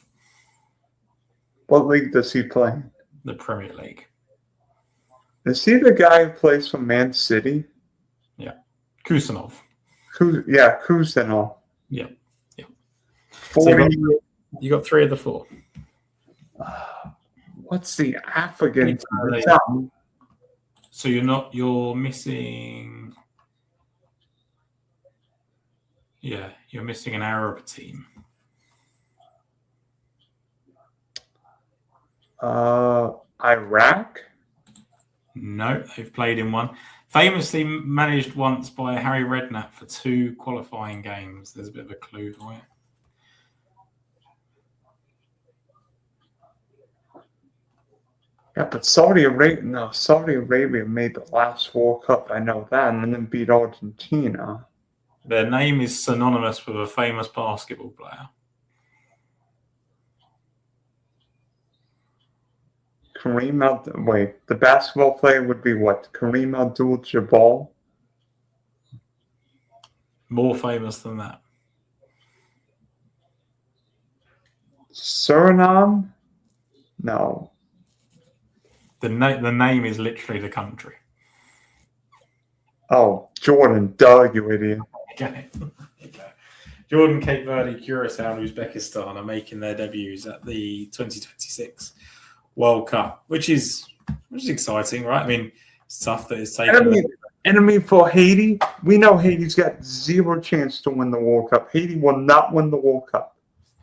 What league does he play in? The Premier League. Is he the guy who plays for Man City? Yeah. Kusanov. Kusanov. Yeah. Yeah. 40. So you got 3 of the 4. What's the African? So you're missing. Yeah, you're missing an Arab team. Iraq? No, they've played in one. Famously managed once by Harry Redknapp for 2 qualifying games. There's a bit of a clue for it. Yeah, but Saudi Arabia made the last World Cup. I know that, and then beat Argentina. Their name is synonymous with a famous basketball player. The basketball player would be what? Kareem Abdul-Jabbar? More famous than that. Suriname? No. The name is literally the country. Oh, Jordan. Duh, you idiot. Okay. Jordan, Cape Verde, Curacao, and Uzbekistan are making their debuts at the 2026 World Cup, which is exciting, right? I mean, it's tough that it's taken. Enemy for Haiti. We know Haiti's got 0 chance to win the World Cup. Haiti will not win the World Cup.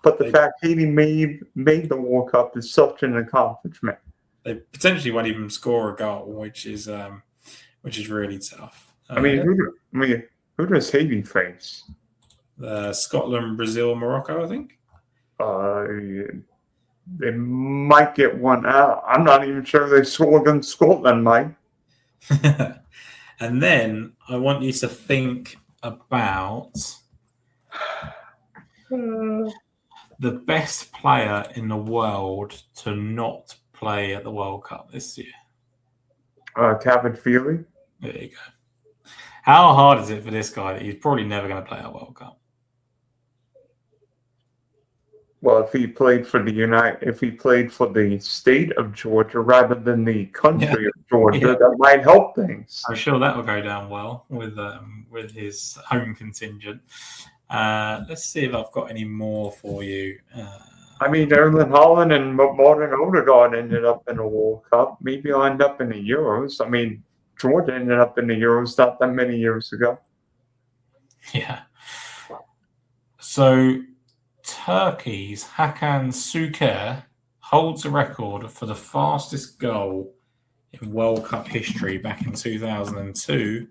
But the fact Haiti made the World Cup is such an accomplishment. They potentially won't even score a goal, which is really tough. Who does Haiti face? Scotland, Brazil, Morocco, I think. They might get one out. I'm not even sure they score against Scotland, Mike. And then I want you to think about the best player in the world to not play at the World Cup this year. Kevin Feely. There you go. How hard is it for this guy that he's probably never going to play a World Cup? Well, if he played for the state of Georgia rather than the country of Georgia, that might help things. I'm sure that will go down well with his home contingent. Let's see if I've got any more for you. Erling Haaland and Martin Odegaard ended up in a World Cup. Maybe he'll end up in the Euros. Georgia ended up in the Euros not that many years ago. Yeah. So Turkey's Hakan Şükür holds a record for the fastest goal in World Cup history back in 2002.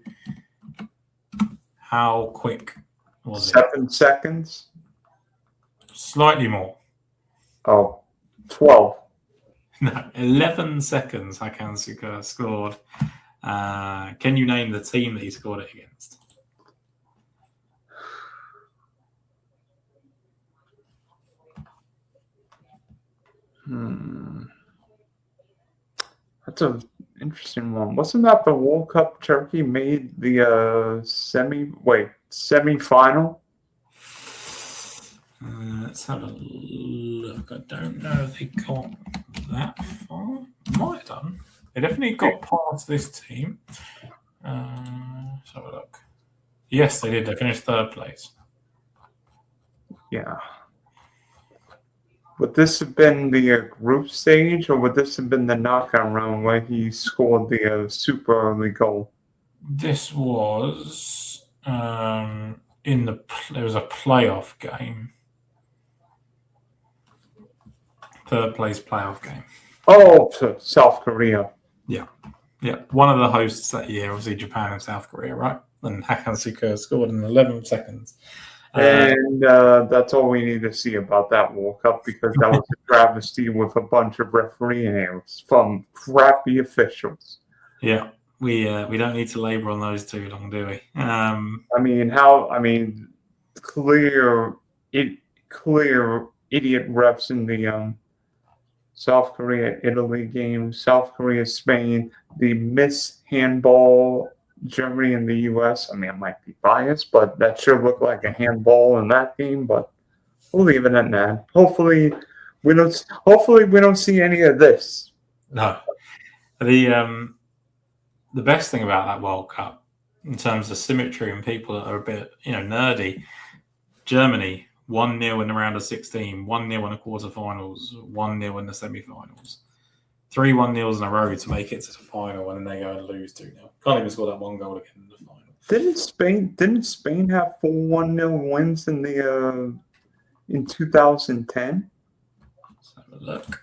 How quick was it? 7 seconds? Slightly more. Oh, 12. No, 11 seconds Hakan Şükür scored. Can you name the team that he scored it against? That's an interesting one. Wasn't that the World Cup Turkey made the semi-final? Let's have a look. I don't know if they got that far. Might have done. They definitely got past this team. Let's have a look. Yes, they did. They finished 3rd place. Yeah. Would this have been the group stage, or would this have been the knockout round where he scored the super early goal? This was there was a playoff game. 3rd place playoff game. Oh, to South Korea. Yeah. One of the hosts that year, obviously Japan and South Korea, right? And Hakan Şükür scored in 11 seconds. And that's all we need to see about that World Cup, because that was a travesty with a bunch of referee errors from crappy officials. Yeah, we don't need to labour on those too long, do we? Clear idiot refs in the South Korea Italy game, South Korea Spain, the miss handball Germany and the U.S. I might be biased, but that sure looked like a handball in that game. But we'll leave it at that. Hopefully, we don't see any of this. No, the best thing about that World Cup, in terms of symmetry and people that are a bit nerdy, Germany 1-0 in the round of 16, 1-0 in the quarterfinals, 1-0 in the semi-finals. 3 1-0s in a row to make it to the final, and then they go and lose 2-0. Can't even score that one goal again in the final. Didn't Spain have 4 1-0 wins in 2010? Let's have a look.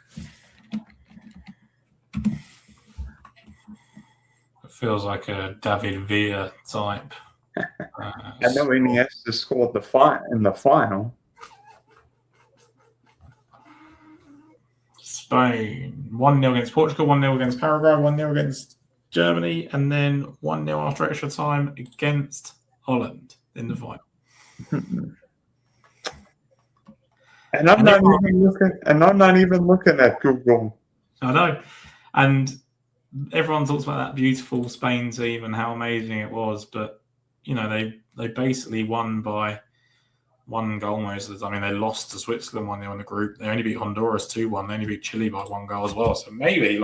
It feels like a David Villa type. I know Iniesta scored in the final. Spain 1-0 against Portugal, 1-0 against Paraguay, 1-0 against Germany, and then 1-0 after extra time against Holland in the final. And I'm not even looking at Google. I know. And everyone talks about that beautiful Spain team and how amazing it was, but they basically won by 1 goal most of the time. They lost to Switzerland 1-0 in the group. They only beat Honduras 2-1. They only beat Chile by 1 goal as well. So maybe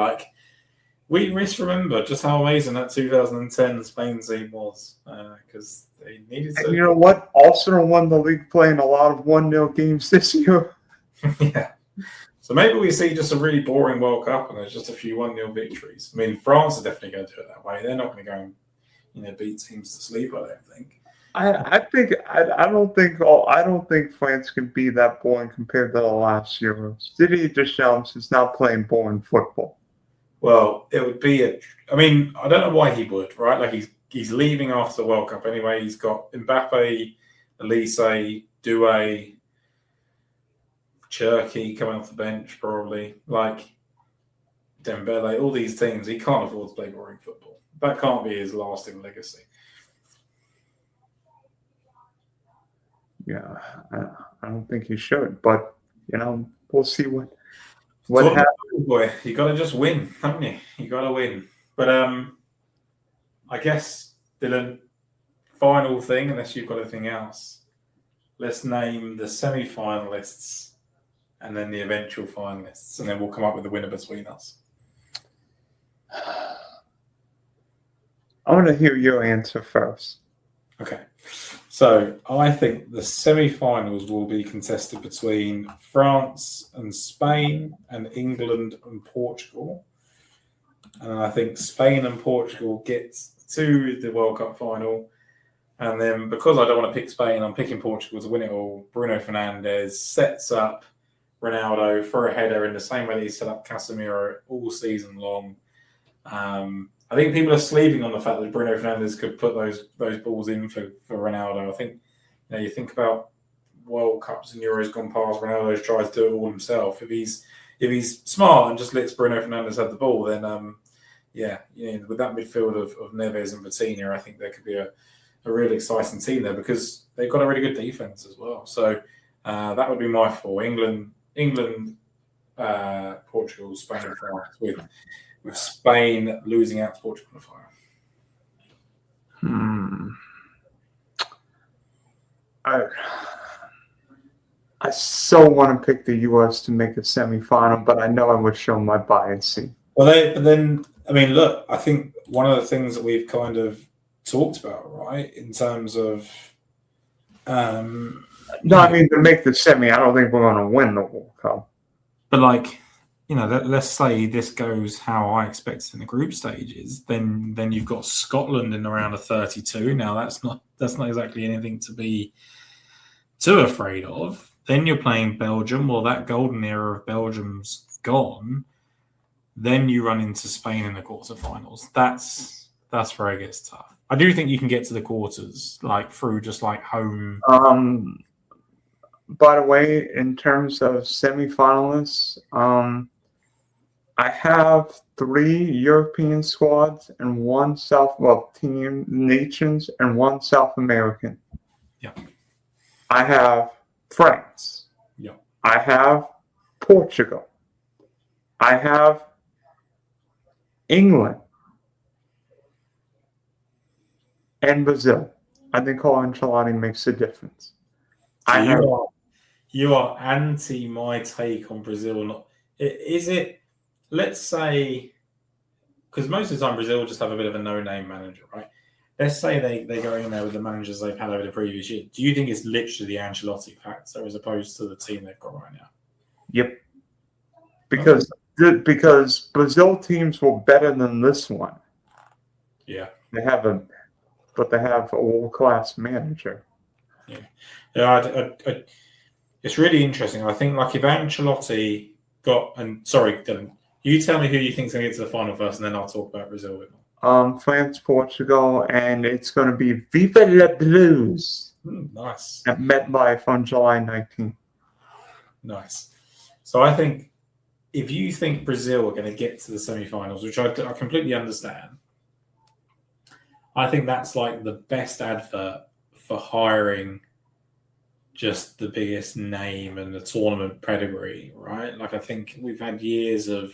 we misremember just how amazing that 2010 Spain team was, because they needed to. And you know what? Arsenal won the league playing a lot of 1-0 games this year. Yeah. So maybe we see just a really boring World Cup and there's just a few 1-0 victories. France are definitely going to do it that way. They're not going to go and beat teams to sleep, I don't think. I don't think France can be that boring compared to the last Euros. Didier Deschamps is not playing boring football. Well, it would be I don't know why he would, right? He's leaving after the World Cup anyway. He's got Mbappe, Elise, Doué, Cherky coming off the bench probably. Dembele, all these teams. He can't afford to play boring football. That can't be his lasting legacy. Yeah, I don't think he should, but we'll see what happens. Boy, you got to just win, haven't you? You got to win. But I guess, Dylan, final thing, unless you've got anything else, let's name the semi-finalists and then the eventual finalists, and then we'll come up with the winner between us. I want to hear your answer first. Okay. So I think the semi-finals will be contested between France and Spain and England and Portugal. And I think Spain and Portugal get to the World Cup final. And then because I don't want to pick Spain, I'm picking Portugal to win it all. Bruno Fernandes sets up Ronaldo for a header in the same way that he set up Casemiro all season long. I think people are sleeping on the fact that Bruno Fernandes could put those balls in for Ronaldo. I think you think about World Cups and Euros gone past, Ronaldo tries to do it all himself. If he's smart and just lets Bruno Fernandes have the ball, then with that midfield of Neves and Vitinha, I think there could be a really exciting team there because they've got a really good defense as well. So that would be my 4: England, Portugal, Spain, and France, with Spain losing out to Portugal in the final. I so want to pick the U.S. to make a semifinal, but I know I would show my bias. Well, look, I think one of the things that we've kind of talked about, right, in terms of to make the semi, I don't think we're going to win the World Cup. But let's say this goes how I expected in the group stages, then you've got Scotland in the round of 32. Now that's not exactly anything to be too afraid of. Then you're playing Belgium. Well, that golden era of Belgium's gone. Then you run into Spain in the quarterfinals. That's where it gets tough. I do think you can get to the quarters like through just like home. By the way, in terms of semifinalists, I have 3 European squads and 1 team nations and 1 South American. Yeah. I have France. Yeah. I have Portugal. I have England and Brazil. I think Ancelotti makes a difference. So you are anti my take on Brazil. Not is it? Let's say, because most of the time Brazil just have a bit of a no-name manager, right? Let's say they go in there with the managers they've had over the previous year. Do you think it's literally the Ancelotti factor as opposed to the team they've got right now? Yep. Because Brazil teams were better than this one. Yeah. They have a world-class manager. Yeah. It's really interesting. I think like if Ancelotti sorry, Dylan, you tell me who you think's going to get to the final first, and then I'll talk about Brazil a bit more. France, Portugal, and it's going to be Viva la Blues. Nice. At MetLife on July 19th. Nice. So I think if you think Brazil are going to get to the semi-finals, which I completely understand, I think that's like the best advert for hiring just the biggest name and the tournament pedigree, right? Like I think we've had years of,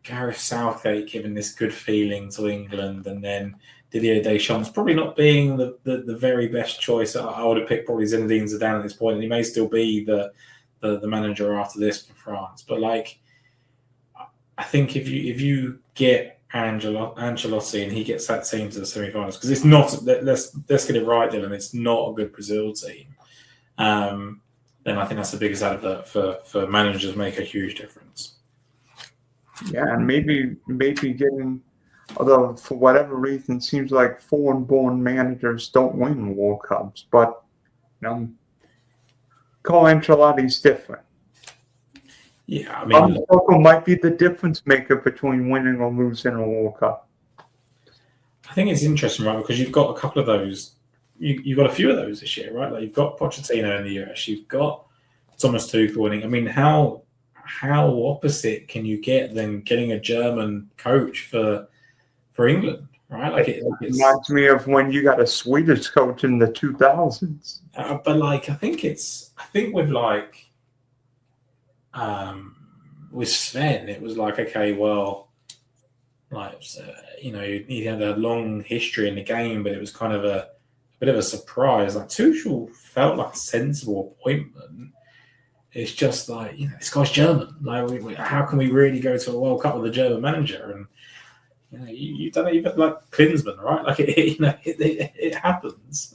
Gareth Southgate giving this good feeling to England, and then Didier Deschamps probably not being the very best choice. I would have picked probably Zinedine Zidane at this point, and he may still be the manager after this for France. But like, I think if you get Ancelotti and he gets that team to the semi-finals, because it's not, let's get it right, Dylan, it's not a good Brazil team. Then I think that's the biggest advert for managers make a huge difference. Yeah, and maybe getting, although for whatever reason, it seems like foreign-born managers don't win World Cups, but Carlo Ancelotti's different. Yeah, I mean, Marco might be the difference maker between winning or losing a World Cup. I think it's interesting, right? Because you've got a couple of those. You've got a few of those this year, right? Like you've got Pochettino in the US, you've got Thomas Tuchel winning. I mean, how opposite can you get than getting a German coach for England, right? Like it reminds me of when you got a Swedish coach in the 2000s. But like, I think with like, with Sven, it was like, okay, well, like, he had a long history in the game, but it was kind of a bit of a surprise. Like Tuchel felt like a sensible appointment. It's just like, this guy's German. Like, how can we really go to a World Cup with a German manager? And you've done it even like Klinsmann, right? Like it happens.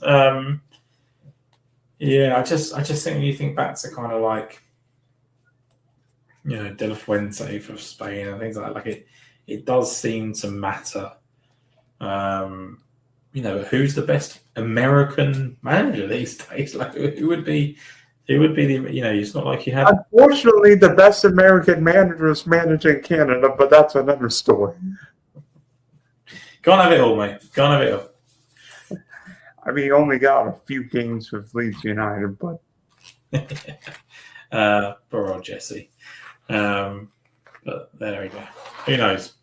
Yeah, I just think when you think back to kind of like, De La Fuente for Spain and things like that, like it does seem to matter. Who's the best American manager these days? Like who would be the, it's not like you had. Unfortunately, the best American manager is managing Canada, but that's another story. Can't have it all, mate. Can't have it all. I mean, he only got a few games with Leeds United, but poor old Jesse. But there we go. Who knows?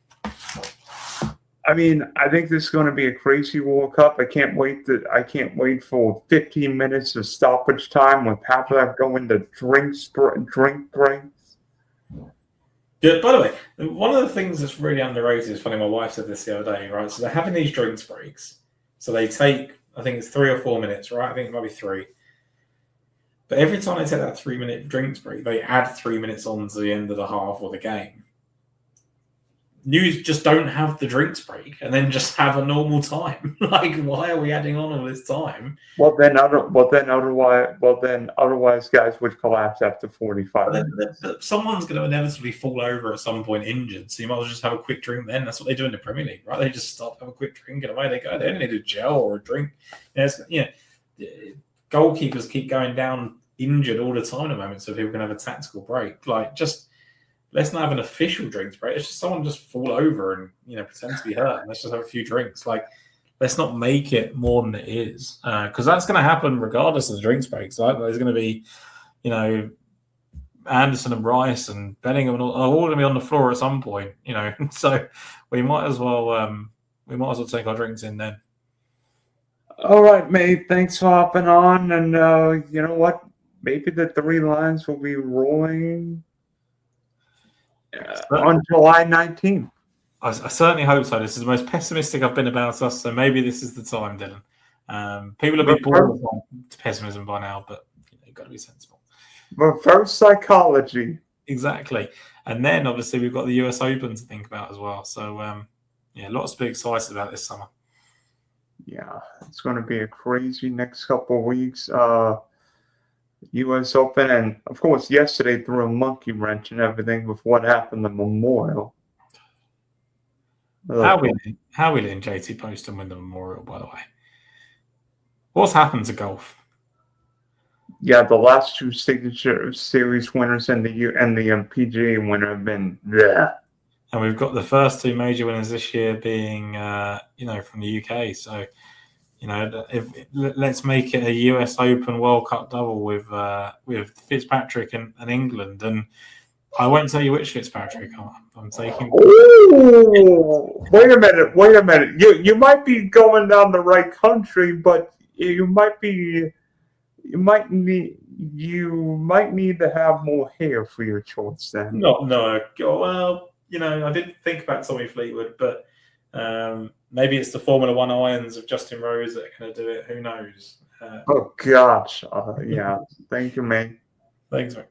I mean, I think this is going to be a crazy World Cup. I can't wait for 15 minutes of stoppage time with Pavlov going to drink breaks. Yeah, by the way, one of the things that's really underrated is funny. My wife said this the other day, right? So they're having these drinks breaks. So they take, I think it's 3 or 4 minutes, right? I think it might be 3. But every time they take that 3-minute drinks break, they add 3 minutes on to the end of the half or the game. News just don't have the drinks break and then just have a normal time. Like, why are we adding on all this time? Well, then otherwise, guys would collapse after 45 minutes. Someone's going to inevitably fall over at some point injured, so you might as well just have a quick drink then. That's what they do in the Premier League, right? They just stop, have a quick drink, and away they go. They don't need a gel or a drink. Goalkeepers keep going down injured all the time at the moment, so people can have a tactical break. Like, just let's not have an official drinks break. It's just someone just fall over and pretend to be hurt, and let's just have a few drinks. Like, let's not make it more than it is, because that's going to happen regardless of the drinks breaks. Right? There's going to be, Anderson and Rice and Bellingham are all going to be on the floor at some point. So we might as well take our drinks in then. All right, mate. Thanks for hopping on. And you know what? Maybe the three lines will be rolling on July 19th. I certainly hope so. This is the most pessimistic I've been about us, so maybe this is the time, Dylan. People will be bored of pessimism by now, but you've got to be sensible. Reverse psychology. Exactly. And then, obviously, we've got the US Open to think about as well. So, lots to be excited about this summer. Yeah, it's going to be a crazy next couple of weeks. US Open, and of course, yesterday threw a monkey wrench and everything with what happened to Memorial. How we letting JT Poston win the Memorial, by the way? What's happened to golf? Yeah, the last two Signature Series winners and the PGA winner have been And we've got the first two major winners this year being, from the UK. So, let's make it a US Open World Cup double with Fitzpatrick and England. And I won't tell you which Fitzpatrick I'm taking. Oh, wait a minute. You might be going down the right country, but you might need to have more hair for your choice then. No. Well, I didn't think about Tommy Fleetwood, but maybe it's the Formula One irons of Justin Rose that are going to do it. Who knows? Oh gosh, yeah. Thank you, man. Thanks, mate.